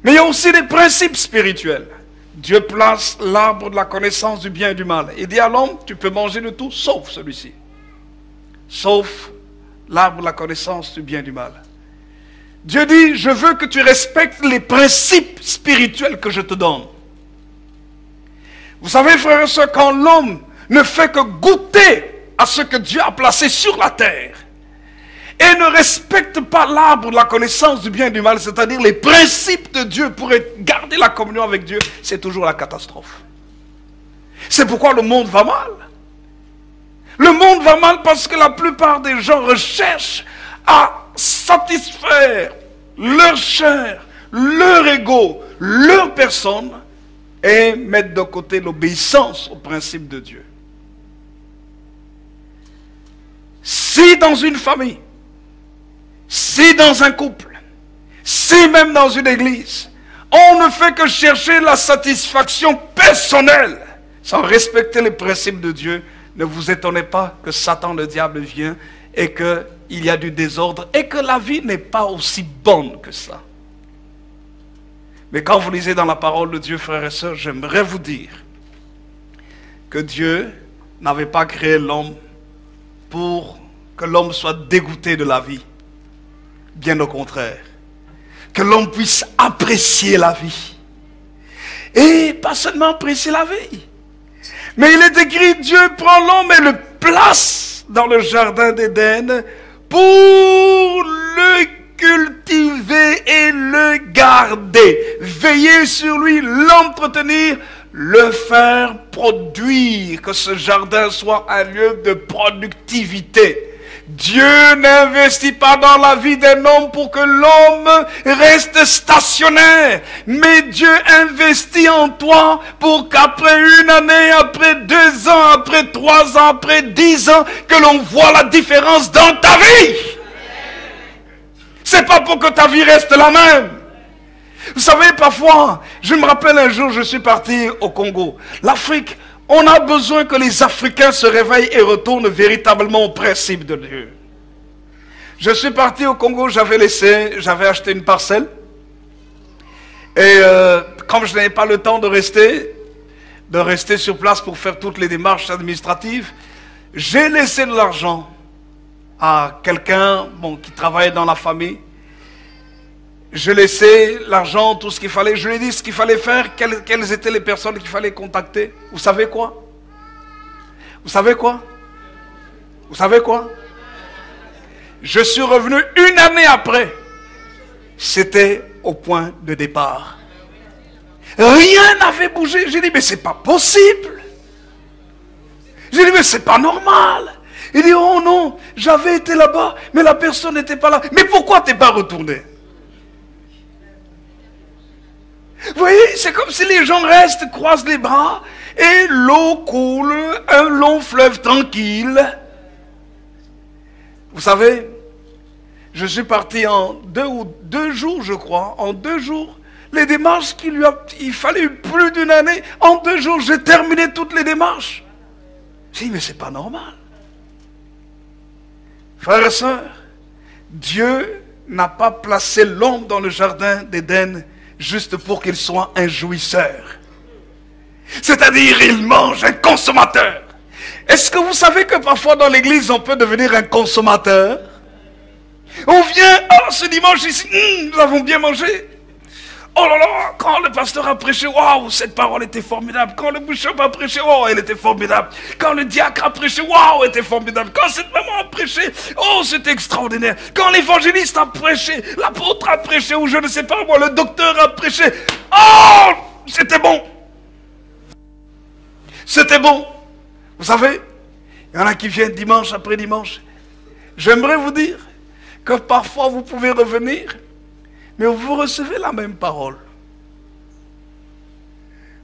Mais il y a aussi des principes spirituels. Dieu place l'arbre de la connaissance du bien et du mal. Il dit à l'homme, tu peux manger de tout, sauf celui-ci. Sauf l'arbre de la connaissance du bien et du mal. Dieu dit, je veux que tu respectes les principes spirituels que je te donne. Vous savez, frères et sœurs, quand l'homme ne fait que goûter à ce que Dieu a placé sur la terre et ne respecte pas l'arbre de la connaissance du bien et du mal, c'est-à-dire les principes de Dieu pour garder la communion avec Dieu, c'est toujours la catastrophe. C'est pourquoi le monde va mal. Le monde va mal parce que la plupart des gens recherchent à satisfaire leur chair, leur ego, leur personne et mettre de côté l'obéissance aux principes de Dieu. Si dans une famille, si dans un couple, si même dans une église, on ne fait que chercher la satisfaction personnelle sans respecter les principes de Dieu, ne vous étonnez pas que Satan, le diable, vient et qu'il y a du désordre et que la vie n'est pas aussi bonne que ça. Mais quand vous lisez dans la parole de Dieu, frères et sœurs, j'aimerais vous dire que Dieu n'avait pas créé l'homme pour que l'homme soit dégoûté de la vie. Bien au contraire. Que l'homme puisse apprécier la vie. Et pas seulement apprécier la vie. Mais il est écrit, Dieu prend l'homme et le place dans le jardin d'Éden pour le cultiver et le garder. Veiller sur lui, l'entretenir, le faire produire. Que ce jardin soit un lieu de productivité. Dieu n'investit pas dans la vie d'un homme pour que l'homme reste stationnaire. Mais Dieu investit en toi pour qu'après une année, après 2 ans, après 3 ans, après 10 ans, que l'on voit la différence dans ta vie. C'est pas pour que ta vie reste la même. Vous savez, parfois, je me rappelle un jour, je suis parti au Congo. L'Afrique, on a besoin que les Africains se réveillent et retournent véritablement au principe de Dieu. Je suis parti au Congo, j'avais acheté une parcelle. Et comme je n'avais pas le temps de rester sur place pour faire toutes les démarches administratives, j'ai laissé de l'argent à quelqu'un qui travaillait dans la famille. Je laissais l'argent, tout ce qu'il fallait. Je lui ai dit ce qu'il fallait faire, quelles étaient les personnes qu'il fallait contacter. Vous savez quoi? Vous savez quoi? Vous savez quoi? Je suis revenu une année après. C'était au point de départ. Rien n'avait bougé. J'ai dit, mais c'est pas possible. J'ai dit, mais c'est pas normal. Il dit, oh non, j'avais été là-bas, mais la personne n'était pas là. Mais pourquoi t'es pas retourné? Vous voyez, c'est comme si les gens restent, croisent les bras, et l'eau coule, un long fleuve tranquille. Vous savez, je suis parti en 2 jours, je crois, en 2 jours. Les démarches il fallait plus d'une année, en 2 jours, j'ai terminé toutes les démarches. J'ai dit, mais c'est pas normal. Frères et sœurs, Dieu n'a pas placé l'homme dans le jardin d'Éden juste pour qu'il soit un jouisseur. C'est-à-dire, il mange, un consommateur. Est-ce que vous savez que parfois dans l'église, on peut devenir un consommateur? On vient, ce dimanche ici, nous avons bien mangé. Oh là là, quand le pasteur a prêché, waouh, cette parole était formidable. Quand le bishop a prêché, oh, elle était formidable. Quand le diacre a prêché, waouh, elle était formidable. Quand cette maman a prêché, oh, c'était extraordinaire. Quand l'évangéliste a prêché, l'apôtre a prêché, ou je ne sais pas moi, le docteur a prêché, oh, c'était bon. C'était bon. Vous savez, il y en a qui viennent dimanche après dimanche. J'aimerais vous dire que parfois vous pouvez revenir, mais vous recevez la même parole.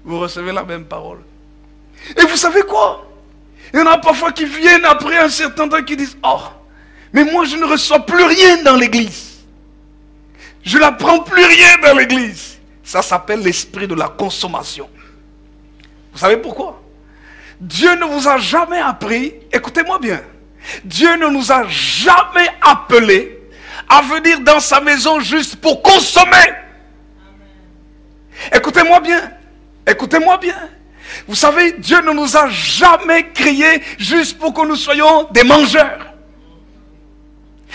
Vous recevez la même parole. Et vous savez quoi? Il y en a parfois qui viennent après un certain temps qui disent, oh, mais moi je ne reçois plus rien dans l'église. Je n'apprends plus rien dans l'église. Ça s'appelle l'esprit de la consommation. Vous savez pourquoi? Dieu ne vous a jamais appris, écoutez-moi bien, Dieu ne nous a jamais appelés à venir dans sa maison juste pour consommer. Écoutez-moi bien. Écoutez-moi bien. Vous savez, Dieu ne nous a jamais créés juste pour que nous soyons des mangeurs.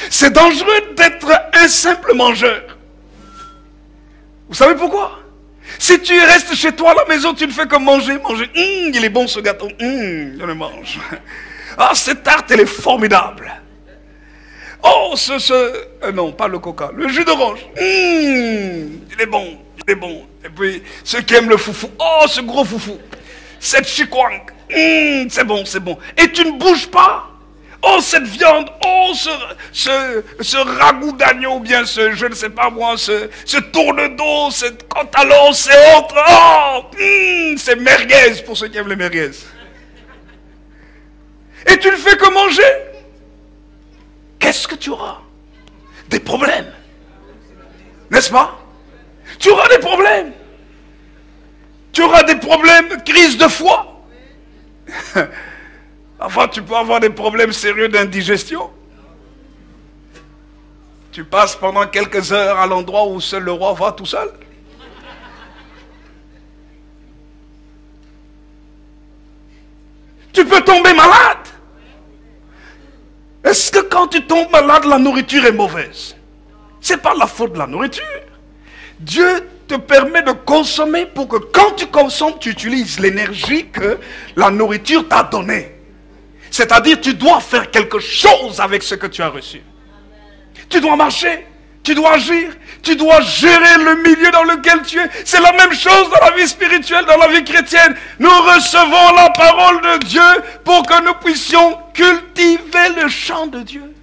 C'est dangereux d'être un simple mangeur. Vous savez pourquoi? Si tu restes chez toi à la maison, tu ne fais que manger. Il est bon ce gâteau. Je le mange. Ah, cette tarte, elle est formidable. Oh, non, pas le coca, le jus d'orange. Il est bon, il est bon. Et puis, ceux qui aiment le foufou, oh, ce gros foufou. Cette chikwang, c'est bon, c'est bon. Et tu ne bouges pas. Oh, cette viande, oh, ce ragoût d'agneau, ou bien je ne sais pas moi, ce tourne-dos, cette cantalon, c'est autre. Oh, c'est merguez pour ceux qui aiment les merguez. Et tu ne fais que manger. Qu'est-ce que tu auras? Des problèmes. N'est-ce pas? Tu auras des problèmes. Tu auras des problèmes, crise de foie. Enfin, tu peux avoir des problèmes sérieux d'indigestion. Tu passes pendant quelques heures à l'endroit où seul le roi va tout seul. Tu peux tomber malade. Est-ce que quand tu tombes malade, la nourriture est mauvaise? Ce n'est pas la faute de la nourriture. Dieu te permet de consommer pour que quand tu consommes, tu utilises l'énergie que la nourriture t'a donnée. C'est-à-dire, tu dois faire quelque chose avec ce que tu as reçu. Tu dois marcher, tu dois agir, tu dois gérer le milieu dans lequel tu es. C'est la même chose dans la vie spirituelle, dans la vie chrétienne. Nous recevons la parole de Dieu pour que nous puissions cultiver le champ de Dieu.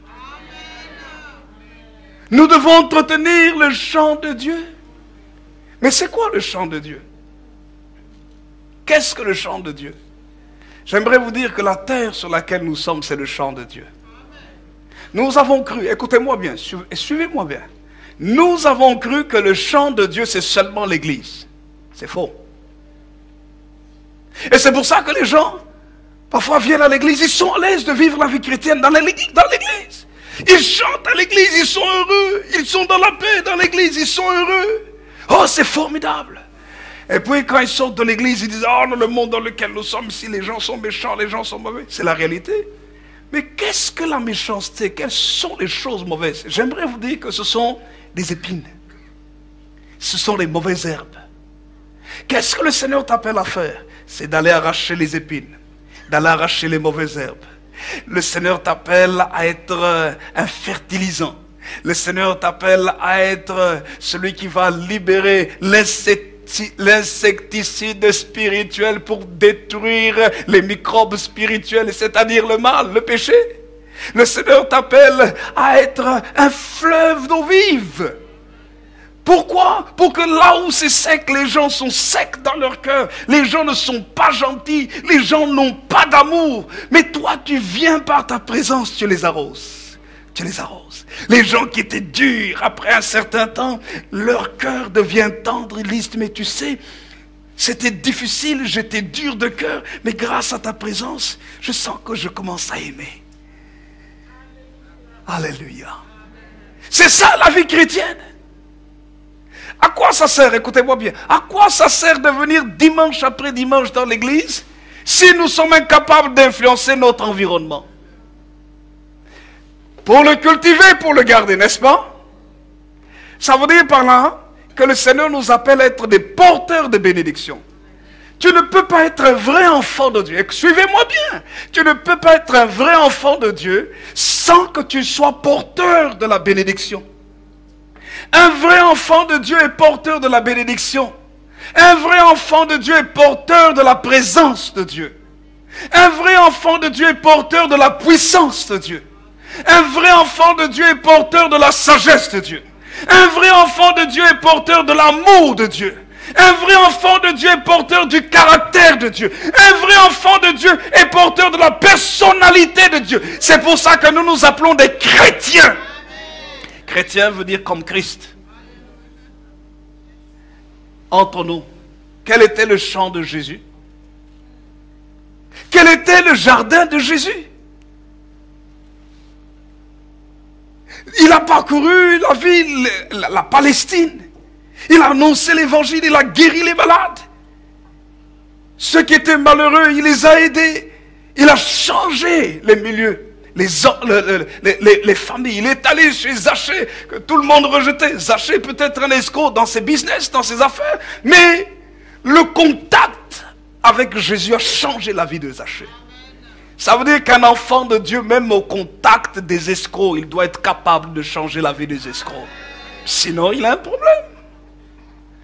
Nous devons entretenir le champ de Dieu. Mais c'est quoi le champ de Dieu? Qu'est-ce que le champ de Dieu? J'aimerais vous dire que la terre sur laquelle nous sommes, c'est le champ de Dieu. Nous avons cru, écoutez-moi bien, suivez-moi bien. Nous avons cru que le champ de Dieu, c'est seulement l'église. C'est faux. Et c'est pour ça que les gens, parfois viennent à l'église, ils sont à l'aise de vivre la vie chrétienne dans l'église. Ils chantent à l'église, ils sont heureux. Ils sont dans la paix dans l'église, ils sont heureux. Oh, c'est formidable. Et puis quand ils sortent de l'église, ils disent, oh, dans le monde dans lequel nous sommes, ici, les gens sont méchants, les gens sont mauvais. C'est la réalité. Mais qu'est-ce que la méchanceté? Quelles sont les choses mauvaises? J'aimerais vous dire que ce sont des épines. Ce sont les mauvaises herbes. Qu'est-ce que le Seigneur t'appelle à faire? C'est d'aller arracher les épines, d'aller arracher les mauvaises herbes. Le Seigneur t'appelle à être un fertilisant. Le Seigneur t'appelle à être celui qui va libérer l'insecticide spirituel pour détruire les microbes spirituels, c'est-à-dire le mal, le péché. Le Seigneur t'appelle à être un fleuve d'eau vive. Pourquoi? Pour que là où c'est sec, les gens sont secs dans leur cœur. Les gens ne sont pas gentils. Les gens n'ont pas d'amour. Mais toi, tu viens par ta présence, tu les arroses. Tu les arroses. Les gens qui étaient durs, après un certain temps, leur cœur devient tendre. Ils disent, mais tu sais, c'était difficile, j'étais dur de cœur, mais grâce à ta présence, je sens que je commence à aimer. Alléluia. C'est ça la vie chrétienne. À quoi ça sert? Écoutez-moi bien. À quoi ça sert de venir dimanche après dimanche dans l'église si nous sommes incapables d'influencer notre environnement? Pour le cultiver, pour le garder, n'est-ce pas? Ça veut dire par là que le Seigneur nous appelle à être des porteurs de bénédiction. Tu ne peux pas être un vrai enfant de Dieu. Suivez-moi bien. Tu ne peux pas être un vrai enfant de Dieu sans que tu sois porteur de la bénédiction. Un vrai enfant de Dieu est porteur de la bénédiction. Un vrai enfant de Dieu est porteur de la présence de Dieu. Un vrai enfant de Dieu est porteur de la puissance de Dieu. Un vrai enfant de Dieu est porteur de la sagesse de Dieu. Un vrai enfant de Dieu est porteur de l'amour de Dieu. Un vrai enfant de Dieu est porteur du caractère de Dieu. Un vrai enfant de Dieu est porteur de la personnalité de Dieu. C'est pour ça que nous nous appelons des chrétiens. Chrétien veut dire comme Christ. Entre nous, quel était le champ de Jésus? Quel était le jardin de Jésus? Il a parcouru la ville, la Palestine. Il a annoncé l'évangile, il a guéri les malades. Ceux qui étaient malheureux, il les a aidés. Il a changé les milieux. Les familles. Il est allé chez Zachée, que tout le monde rejetait. Zachée peut être un escroc dans ses business, dans ses affaires, mais le contact avec Jésus a changé la vie de Zachée. Ça veut dire qu'un enfant de Dieu, même au contact des escrocs, il doit être capable de changer la vie des escrocs. Sinon, il a un problème.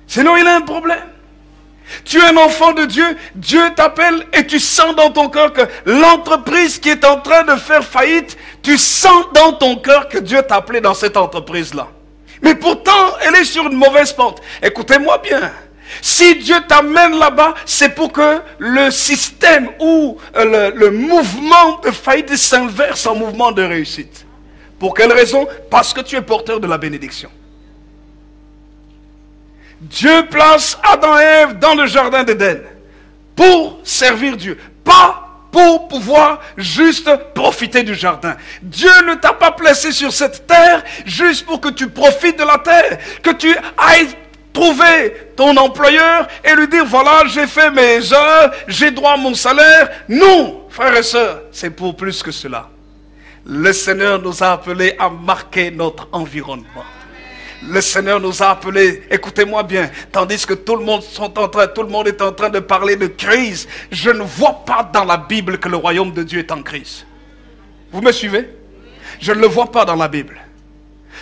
Sinon, il a un problème. Tu es un enfant de Dieu, Dieu t'appelle et tu sens dans ton cœur que l'entreprise qui est en train de faire faillite, tu sens dans ton cœur que Dieu t'a appelé dans cette entreprise-là. Mais pourtant, elle est sur une mauvaise pente. Écoutez-moi bien. Si Dieu t'amène là-bas, c'est pour que le système ou le mouvement de faillite s'inverse en mouvement de réussite. Pour quelle raison? Parce que tu es porteur de la bénédiction. Dieu place Adam et Ève dans le jardin d'Éden pour servir Dieu. Pas pour pouvoir juste profiter du jardin. Dieu ne t'a pas placé sur cette terre juste pour que tu profites de la terre, que tu ailles trouver ton employeur et lui dire, voilà, j'ai fait mes heures, j'ai droit à mon salaire. Non, frères et sœurs, c'est pour plus que cela. Le Seigneur nous a appelés à marquer notre environnement. Le Seigneur nous a appelés, écoutez-moi bien, tandis que tout le monde est en train de parler de crise, je ne vois pas dans la Bible que le royaume de Dieu est en crise. Vous me suivez? Je ne le vois pas dans la Bible.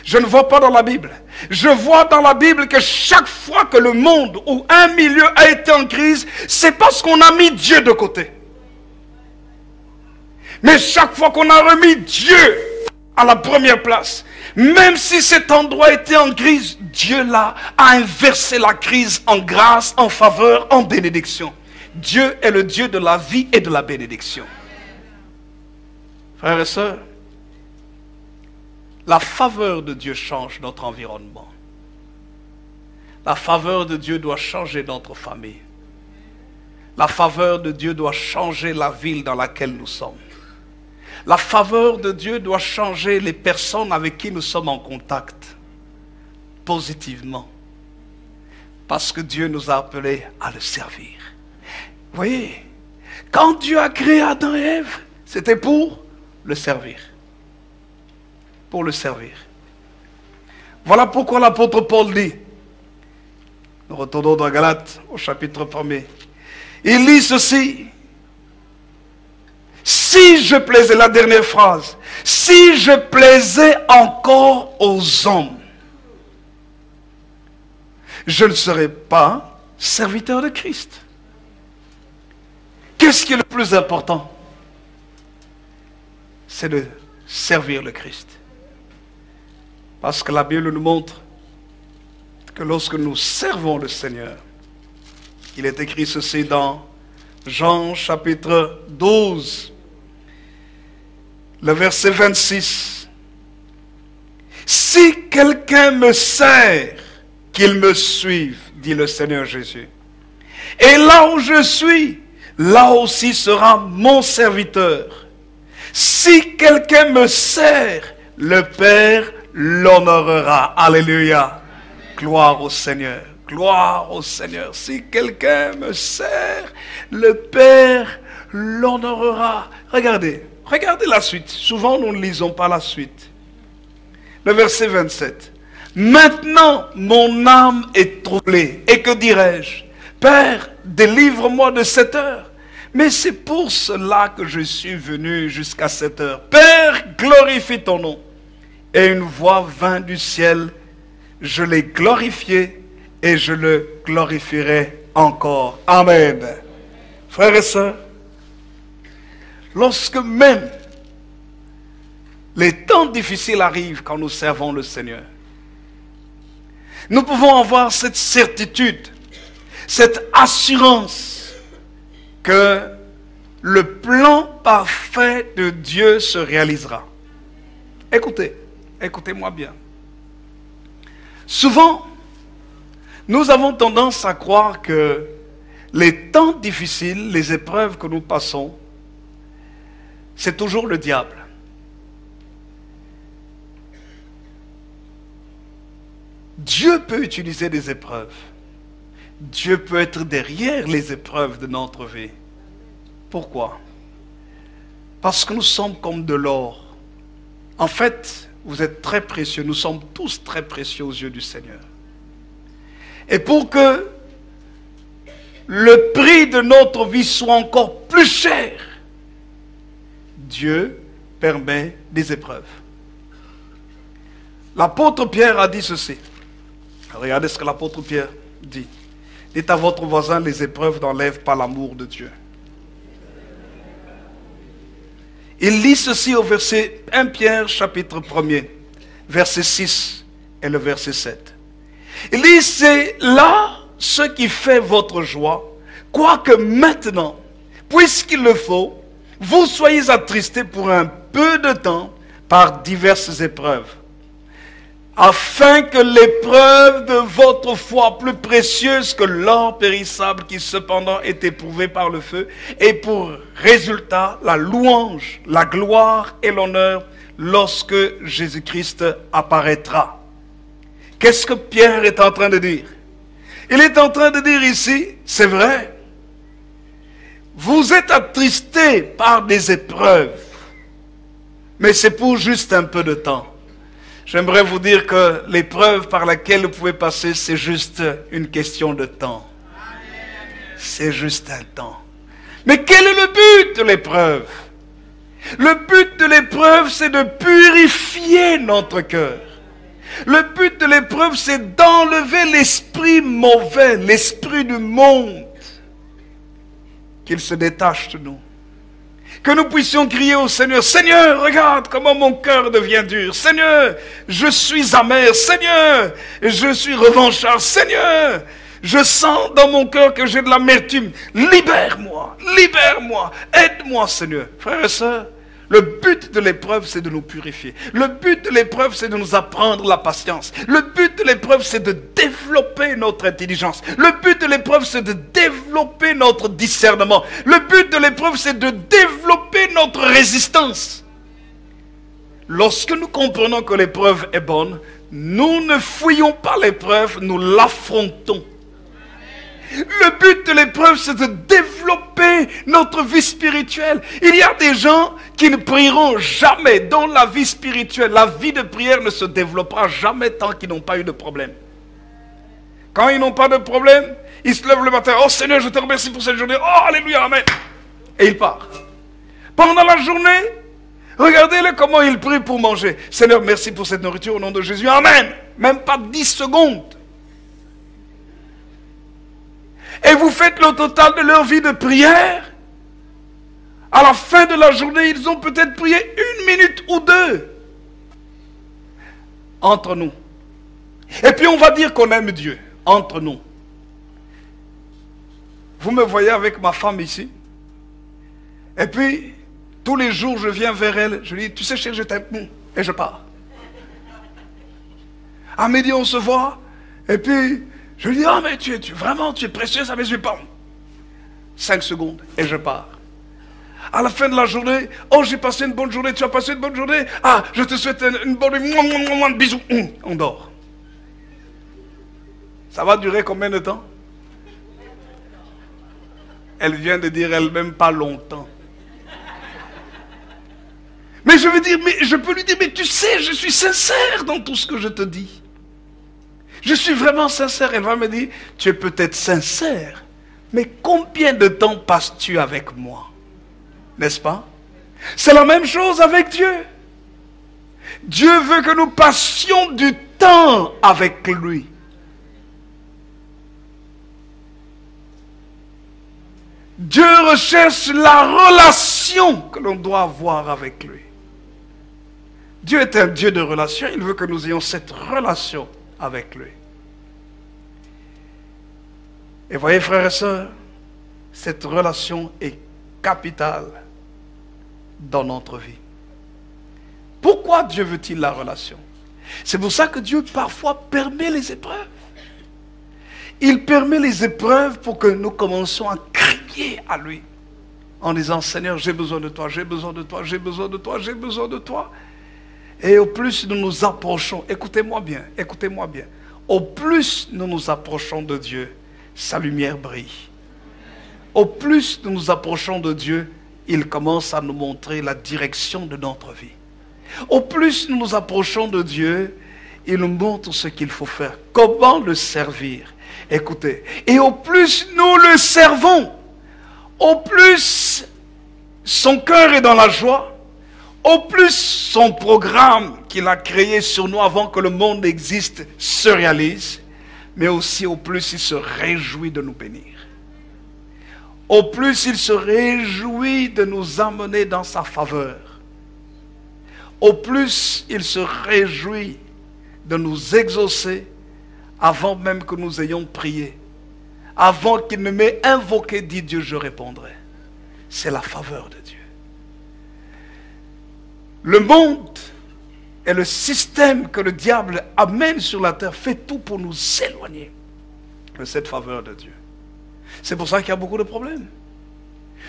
Je ne vois pas dans la Bible. Je vois dans la Bible que chaque fois que le monde ou un milieu a été en crise, c'est parce qu'on a mis Dieu de côté. Mais chaque fois qu'on a remis Dieu à la première place, même si cet endroit était en crise, Dieu là a inversé la crise en grâce, en faveur, en bénédiction. Dieu est le Dieu de la vie et de la bénédiction. Frères et sœurs, la faveur de Dieu change notre environnement. La faveur de Dieu doit changer notre famille. La faveur de Dieu doit changer la ville dans laquelle nous sommes. La faveur de Dieu doit changer les personnes avec qui nous sommes en contact, positivement. Parce que Dieu nous a appelés à le servir. Vous voyez, quand Dieu a créé Adam et Ève, c'était pour le servir. Pour le servir. Voilà pourquoi l'apôtre Paul dit, nous retournons dans Galates au chapitre 1er, il lit ceci, si je plaisais, la dernière phrase, si je plaisais encore aux hommes, je ne serais pas serviteur de Christ. Qu'est-ce qui est le plus important? C'est de servir le Christ. Parce que la Bible nous montre que lorsque nous servons le Seigneur, il est écrit ceci dans Jean chapitre 12, le verset 26. Si quelqu'un me sert, qu'il me suive, dit le Seigneur Jésus. Et là où je suis, là aussi sera mon serviteur. Si quelqu'un me sert, le Père l'honorera. Alléluia. Gloire au Seigneur. Gloire au Seigneur. Si quelqu'un me sert, le Père l'honorera. Regardez la suite. Souvent, nous ne lisons pas la suite. Le verset 27. Maintenant, mon âme est troublée. Et que dirais-je? Père, délivre-moi de cette heure. Mais c'est pour cela que je suis venu jusqu'à cette heure. Père, glorifie ton nom. Et une voix vint du ciel. Je l'ai glorifié et je le glorifierai encore. Amen. Frères et sœurs, lorsque même les temps difficiles arrivent quand nous servons le Seigneur, nous pouvons avoir cette certitude, cette assurance que le plan parfait de Dieu se réalisera. Écoutez-moi bien. Souvent, nous avons tendance à croire que les temps difficiles, les épreuves que nous passons, c'est toujours le diable. Dieu peut utiliser des épreuves. Dieu peut être derrière les épreuves de notre vie. Pourquoi? Parce que nous sommes comme de l'or. En fait, vous êtes très précieux. Nous sommes tous très précieux aux yeux du Seigneur. Et pour que le prix de notre vie soit encore plus cher, Dieu permet des épreuves. L'apôtre Pierre a dit ceci. Regardez ce que l'apôtre Pierre dit. Dites à votre voisin, les épreuves n'enlèvent pas l'amour de Dieu. Il lit ceci au verset 1 Pierre chapitre 1er, verset 6 et le verset 7. Il dit, c'est là ce qui fait votre joie, quoique maintenant, puisqu'il le faut, vous soyez attristés pour un peu de temps par diverses épreuves. afin que l'épreuve de votre foi, plus précieuse que l'or périssable qui cependant est éprouvé par le feu, ait pour résultat la louange, la gloire et l'honneur lorsque Jésus-Christ apparaîtra. Qu'est-ce que Pierre est en train de dire? Il est en train de dire ici, c'est vrai, vous êtes attristés par des épreuves, mais c'est pour juste un peu de temps. J'aimerais vous dire que l'épreuve par laquelle vous pouvez passer, c'est juste une question de temps. C'est juste un temps. Mais quel est le but de l'épreuve? Le but de l'épreuve, c'est de purifier notre cœur. Le but de l'épreuve, c'est d'enlever l'esprit mauvais, l'esprit du monde, qu'il se détache de nous. Que nous puissions crier au Seigneur, Seigneur, regarde comment mon cœur devient dur. Seigneur, je suis amer. Seigneur, je suis revanchard. Seigneur, je sens dans mon cœur que j'ai de l'amertume. Libère-moi, libère-moi, aide-moi, Seigneur. Frères et sœurs, le but de l'épreuve, c'est de nous purifier. Le but de l'épreuve, c'est de nous apprendre la patience. Le but de l'épreuve, c'est de développer notre intelligence. Le but de l'épreuve, c'est de développer notre discernement. Le but de l'épreuve, c'est de développer notre résistance. Lorsque nous comprenons que l'épreuve est bonne, nous ne fouillons pas l'épreuve, nous l'affrontons. Le but de l'épreuve, c'est de développer notre vie spirituelle. Il y a des gens qui ne prieront jamais dans la vie spirituelle. La vie de prière ne se développera jamais tant qu'ils n'ont pas eu de problème. Quand ils n'ont pas de problème, ils se lèvent le matin. Oh Seigneur, je te remercie pour cette journée. Oh Alléluia, Amen. Et ils partent. Pendant la journée, regardez-le comment ils prient pour manger. Seigneur, merci pour cette nourriture au nom de Jésus. Amen. Même pas 10 secondes. Et vous faites le total de leur vie de prière. À la fin de la journée, ils ont peut-être prié 1 minute ou 2. Entre nous. Et puis on va dire qu'on aime Dieu. Entre nous. Vous me voyez avec ma femme ici. Et puis, tous les jours, je viens vers elle. Je lui dis, tu sais chérie, je t'aime. Et je pars. À midi, on se voit. Et puis... je lui dis, ah mais tu es précieuse à mes yeux, pardon. 5 secondes, et je pars. À la fin de la journée, oh j'ai passé une bonne journée, tu as passé une bonne journée? Ah, je te souhaite une bonne bisous. On dort. Ça va durer combien de temps? Elle vient de dire elle-même pas longtemps. Mais je veux dire, mais je peux lui dire, mais tu sais, je suis sincère dans tout ce que je te dis. Je suis vraiment sincère. Elle va me dire, tu es peut-être sincère, mais combien de temps passes-tu avec moi? N'est-ce pas? C'est la même chose avec Dieu. Dieu veut que nous passions du temps avec lui. Dieu recherche la relation que l'on doit avoir avec lui. Dieu est un Dieu de relation. Il veut que nous ayons cette relation avec lui. Et voyez, frères et sœurs, cette relation est capitale dans notre vie. Pourquoi Dieu veut-il la relation? C'est pour ça que Dieu parfois permet les épreuves. Il permet les épreuves pour que nous commencions à crier à lui en disant, Seigneur, j'ai besoin de toi, j'ai besoin de toi, j'ai besoin de toi, j'ai besoin de toi. Et au plus nous nous approchons, écoutez-moi bien, au plus nous nous approchons de Dieu, sa lumière brille. Au plus nous nous approchons de Dieu, il commence à nous montrer la direction de notre vie. Au plus nous nous approchons de Dieu, il nous montre ce qu'il faut faire, comment le servir. Écoutez, et au plus nous le servons, au plus son cœur est dans la joie, au plus son programme qu'il a créé sur nous avant que le monde existe se réalise, mais aussi au plus il se réjouit de nous bénir. Au plus il se réjouit de nous amener dans sa faveur. Au plus il se réjouit de nous exaucer avant même que nous ayons prié. Avant qu'il ne m'ait invoqué, dit Dieu, je répondrai. C'est la faveur de Dieu. Le monde et le système que le diable amène sur la terre fait tout pour nous éloigner de cette faveur de Dieu. C'est pour ça qu'il y a beaucoup de problèmes.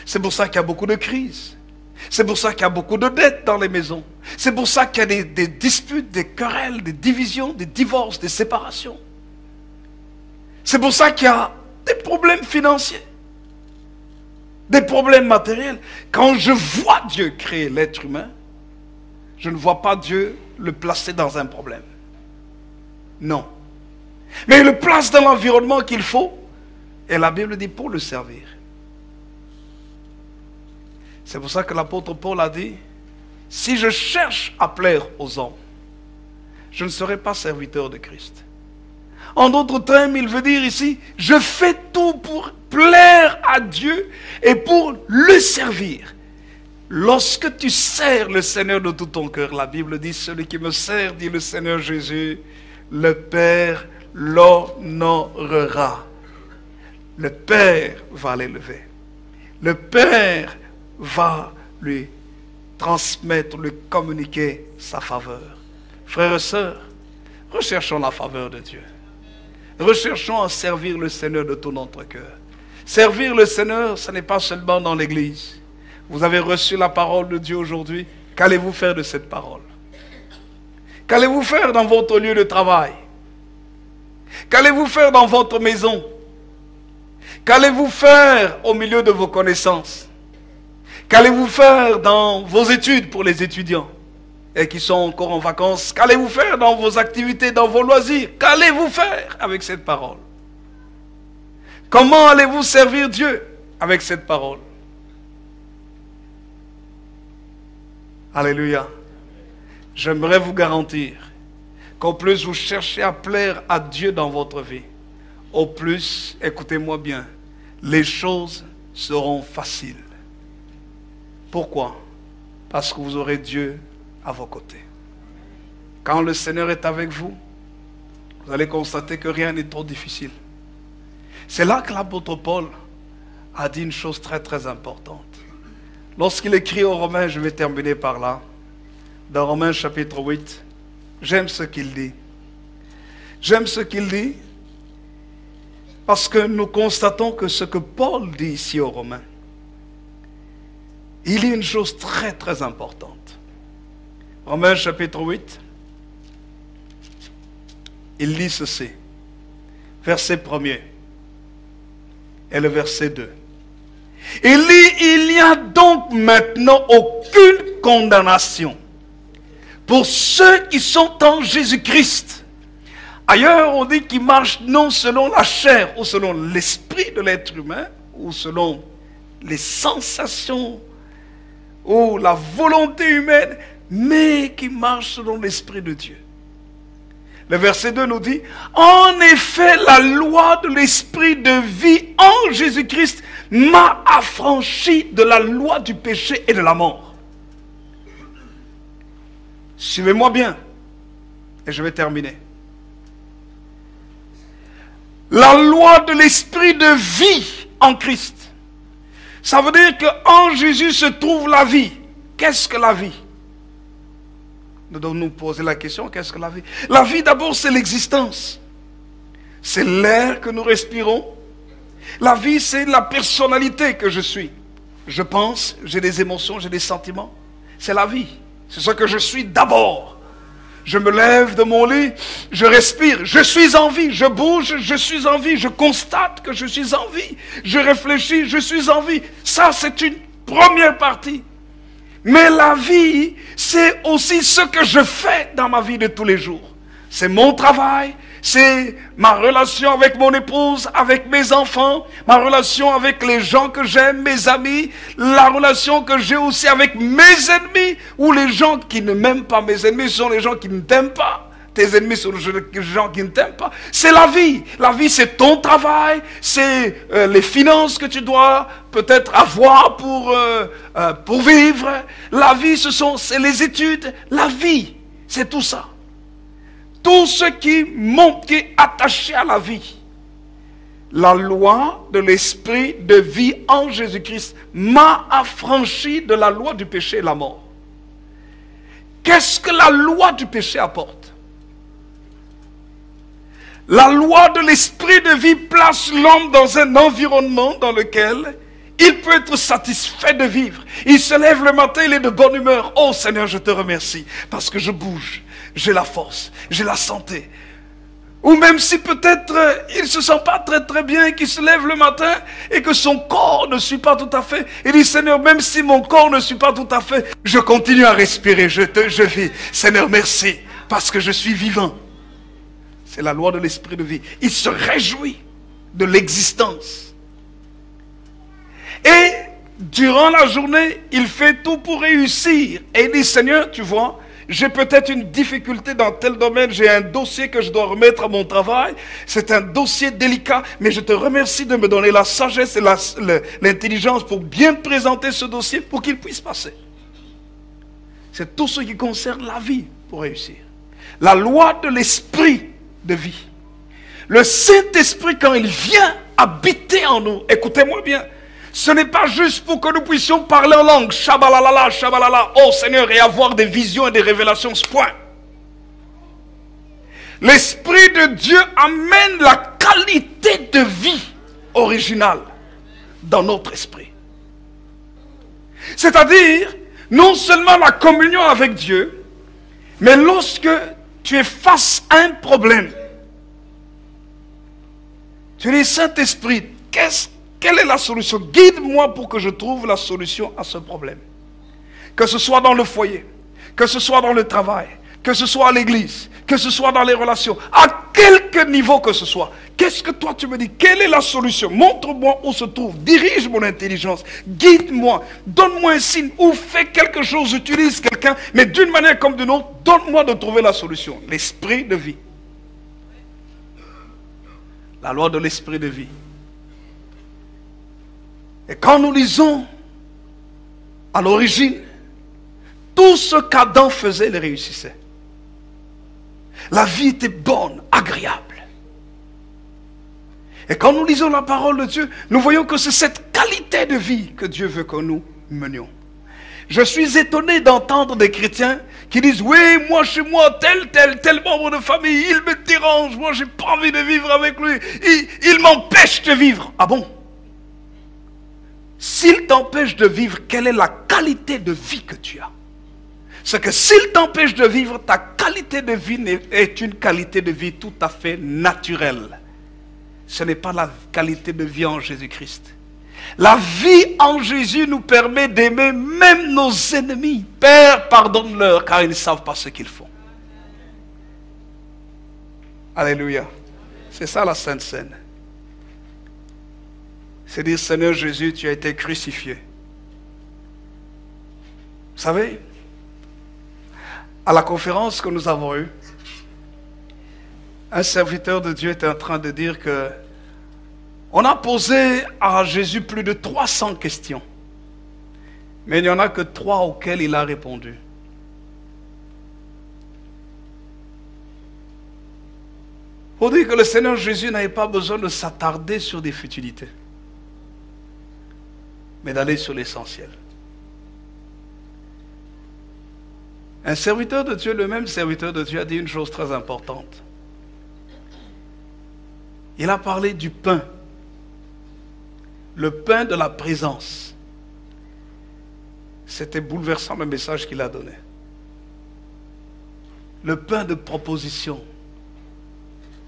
C'est pour ça qu'il y a beaucoup de crises. C'est pour ça qu'il y a beaucoup de dettes dans les maisons. C'est pour ça qu'il y a des disputes, des querelles, des divisions, des divorces, des séparations. C'est pour ça qu'il y a des problèmes financiers, des problèmes matériels. Quand je vois Dieu créer l'être humain, je ne vois pas Dieu le placer dans un problème. Non. Mais il le place dans l'environnement qu'il faut, et la Bible dit pour le servir. C'est pour ça que l'apôtre Paul a dit, si je cherche à plaire aux hommes, je ne serai pas serviteur de Christ. En d'autres termes, il veut dire ici, je fais tout pour plaire à Dieu et pour le servir. Lorsque tu sers le Seigneur de tout ton cœur, la Bible dit, celui qui me sert, dit le Seigneur Jésus, le Père l'honorera. Le Père va l'élever. Le Père va lui transmettre, lui communiquer sa faveur. Frères et sœurs, recherchons la faveur de Dieu. Recherchons à servir le Seigneur de tout notre cœur. Servir le Seigneur, ce n'est pas seulement dans l'église. Vous avez reçu la parole de Dieu aujourd'hui. Qu'allez-vous faire de cette parole? Qu'allez-vous faire dans votre lieu de travail? Qu'allez-vous faire dans votre maison? Qu'allez-vous faire au milieu de vos connaissances? Qu'allez-vous faire dans vos études pour les étudiants et qui sont encore en vacances? Qu'allez-vous faire dans vos activités, dans vos loisirs? Qu'allez-vous faire avec cette parole? Comment allez-vous servir Dieu avec cette parole? Alléluia. J'aimerais vous garantir qu'au plus vous cherchez à plaire à Dieu dans votre vie, au plus, écoutez-moi bien, les choses seront faciles. Pourquoi? Parce que vous aurez Dieu à vos côtés. Quand le Seigneur est avec vous, vous allez constater que rien n'est trop difficile. C'est là que l'apôtre Paul a dit une chose très très importante. Lorsqu'il écrit aux Romains, je vais terminer par là, dans Romains chapitre 8, j'aime ce qu'il dit. J'aime ce qu'il dit parce que nous constatons que ce que Paul dit ici aux Romains, il dit une chose très très importante. Romains chapitre 8, il dit ceci, verset 1er et le verset 2. Il dit, il n'y a donc maintenant aucune condamnation pour ceux qui sont en Jésus-Christ. Ailleurs, on dit qu'ils marchent non selon la chair ou selon l'esprit de l'être humain ou selon les sensations ou la volonté humaine, mais qui marchent selon l'esprit de Dieu. Le verset 2 nous dit, en effet, la loi de l'esprit de vie en Jésus-Christ m'a affranchi de la loi du péché et de la mort. Suivez-moi bien, et je vais terminer. La loi de l'esprit de vie en Christ. Ça veut dire qu'en Jésus se trouve la vie. Qu'est-ce que la vie? Nous devons nous poser la question, qu'est-ce que la vie? La vie d'abord c'est l'existence. C'est l'air que nous respirons. La vie c'est la personnalité que je suis. Je pense, j'ai des émotions, j'ai des sentiments. C'est la vie. C'est ce que je suis d'abord. Je me lève de mon lit, je respire, je suis en vie, je bouge, je suis en vie, je constate que je suis en vie, je réfléchis, je suis en vie. Ça, c'est une première partie. Mais la vie, c'est aussi ce que je fais dans ma vie de tous les jours. C'est mon travail, c'est ma relation avec mon épouse, avec mes enfants, ma relation avec les gens que j'aime, mes amis, la relation que j'ai aussi avec mes ennemis, ou les gens qui ne m'aiment pas. Mes ennemis sont les gens qui ne t'aiment pas. Tes ennemis sont les gens qui ne t'aiment pas. C'est la vie. La vie, c'est ton travail, c'est les finances que tu dois peut-être avoir pour vivre. La vie, c'est les études. La vie, c'est tout ça. Tout ce qui est attaché à la vie. La loi de l'esprit de vie en Jésus-Christ m'a affranchi de la loi du péché et de la mort. Qu'est-ce que la loi du péché apporte? La loi de l'esprit de vie place l'homme dans un environnement dans lequel il peut être satisfait de vivre. Il se lève le matin, il est de bonne humeur. Oh Seigneur, je te remercie parce que je bouge, j'ai la force, j'ai la santé. Ou même si peut-être il ne se sent pas très bien, qu'il se lève le matin et que son corps ne suit pas tout à fait. Il dit, Seigneur, même si mon corps ne suit pas tout à fait, je continue à respirer, je vis. Seigneur, merci, parce que je suis vivant. C'est la loi de l'esprit de vie. Il se réjouit de l'existence. Et durant la journée, il fait tout pour réussir. Et il dit, Seigneur, tu vois, j'ai peut-être une difficulté dans tel domaine, j'ai un dossier que je dois remettre à mon travail, c'est un dossier délicat, mais je te remercie de me donner la sagesse et l'intelligence pour bien présenter ce dossier pour qu'il puisse passer. C'est tout ce qui concerne la vie pour réussir. La loi de l'esprit de vie. Le Saint-Esprit, quand il vient habiter en nous, écoutez-moi bien, ce n'est pas juste pour que nous puissions parler en langue, shabalalala, shabalala, oh Seigneur, et avoir des visions et des révélations, ce point. L'Esprit de Dieu amène la qualité de vie originale dans notre esprit. C'est-à-dire, non seulement la communion avec Dieu, mais lorsque tu es face à un problème, tu dis, Saint-Esprit, quelle est la solution? Guide-moi pour que je trouve la solution à ce problème. Que ce soit dans le foyer, que ce soit dans le travail, que ce soit à l'église, que ce soit dans les relations, à quelque niveau que ce soit. Qu'est-ce que toi tu me dis? Quelle est la solution? Montre-moi où se trouve. Dirige mon intelligence. Guide-moi. Donne-moi un signe. Ou fais quelque chose. Utilise quelqu'un. Mais d'une manière comme d'une autre, donne-moi de trouver la solution. L'esprit de vie. La loi de l'esprit de vie. Et quand nous lisons à l'origine, tout ce qu'Adam faisait, il réussissait. La vie était bonne, agréable. Et quand nous lisons la parole de Dieu, nous voyons que c'est cette qualité de vie que Dieu veut que nous menions. Je suis étonné d'entendre des chrétiens qui disent, oui, moi, chez moi, tel membre de famille, il me dérange, moi, j'ai pas envie de vivre avec lui, il m'empêche de vivre. Ah bon? S'il t'empêche de vivre, quelle est la qualité de vie que tu as? C'est que s'il t'empêche de vivre, ta qualité de vie est une qualité de vie tout à fait naturelle. Ce n'est pas la qualité de vie en Jésus-Christ. La vie en Jésus nous permet d'aimer même nos ennemis. Père, pardonne-leur car ils ne savent pas ce qu'ils font. Alléluia. C'est ça la Sainte Seine. C'est dire, Seigneur Jésus, tu as été crucifié. Vous savez, à la conférence que nous avons eue, un serviteur de Dieu était en train de dire que on a posé à Jésus plus de 300 questions. Mais il n'y en a que 3 auxquelles il a répondu. Pour dire que le Seigneur Jésus n'avait pas besoin de s'attarder sur des futilités, mais d'aller sur l'essentiel. Un serviteur de Dieu, le même serviteur de Dieu, a dit une chose très importante. Il a parlé du pain. Le pain de la présence. C'était bouleversant le message qu'il a donné. Le pain de proposition.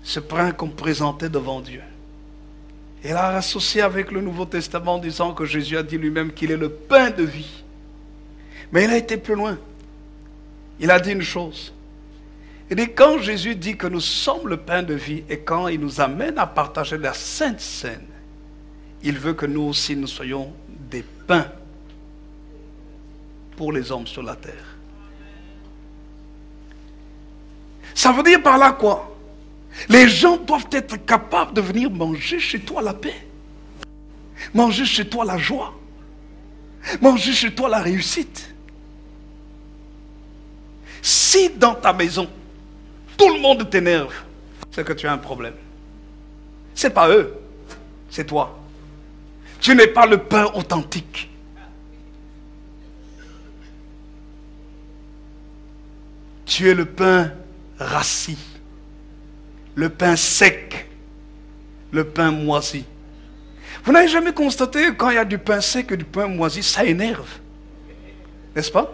Ce pain qu'on présentait devant Dieu. Il a associé avec le Nouveau Testament en disant que Jésus a dit lui-même qu'il est le pain de vie. Mais il a été plus loin. Il a dit une chose. Il dit quand Jésus dit que nous sommes le pain de vie et quand il nous amène à partager la Sainte Seine, il veut que nous aussi nous soyons des pains pour les hommes sur la terre. Ça veut dire par là quoi? Les gens doivent être capables de venir manger chez toi la paix. Manger chez toi la joie. Manger chez toi la réussite. Si dans ta maison, tout le monde t'énerve, c'est que tu as un problème. Ce n'est pas eux, c'est toi. Tu n'es pas le pain authentique. Tu es le pain rassis, le pain sec, le pain moisi. Vous n'avez jamais constaté que quand il y a du pain sec et du pain moisi, ça énerve? N'est-ce pas?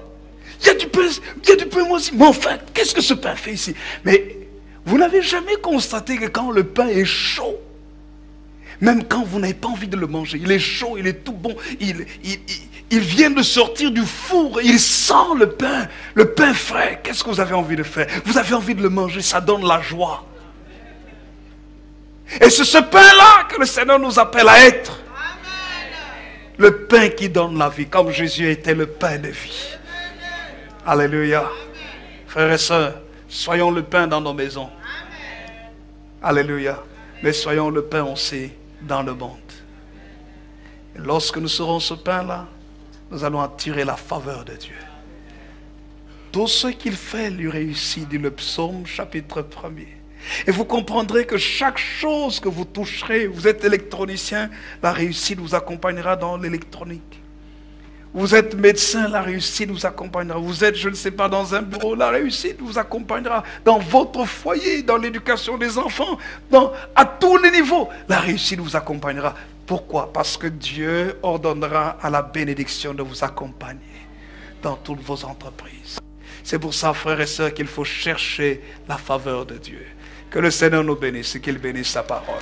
Il y a du pain moisi. Mais en fait, qu'est-ce que ce pain fait ici? Mais vous n'avez jamais constaté que quand le pain est chaud, même quand vous n'avez pas envie de le manger, il est chaud, il est tout bon, il vient de sortir du four, il sent le pain frais. Qu'est-ce que vous avez envie de faire? Vous avez envie de le manger, ça donne la joie. Et c'est ce pain-là que le Seigneur nous appelle à être. Le pain qui donne la vie, comme Jésus était le pain de vie. Alléluia. Frères et sœurs, soyons le pain dans nos maisons. Alléluia. Mais soyons le pain aussi dans le monde. Et lorsque nous serons ce pain-là, nous allons attirer la faveur de Dieu. Tout ce qu'il fait lui réussit, dit le psaume chapitre 1er. Et vous comprendrez que chaque chose que vous toucherez, vous êtes électronicien, la réussite vous accompagnera dans l'électronique. Vous êtes médecin, la réussite vous accompagnera. Vous êtes, je ne sais pas, dans un bureau, la réussite vous accompagnera. Dans votre foyer, dans l'éducation des enfants, à tous les niveaux, la réussite vous accompagnera. Pourquoi? Parce que Dieu ordonnera à la bénédiction de vous accompagner dans toutes vos entreprises. C'est pour ça, frères et sœurs, qu'il faut chercher la faveur de Dieu. Que le Seigneur nous bénisse et qu'il bénisse sa parole.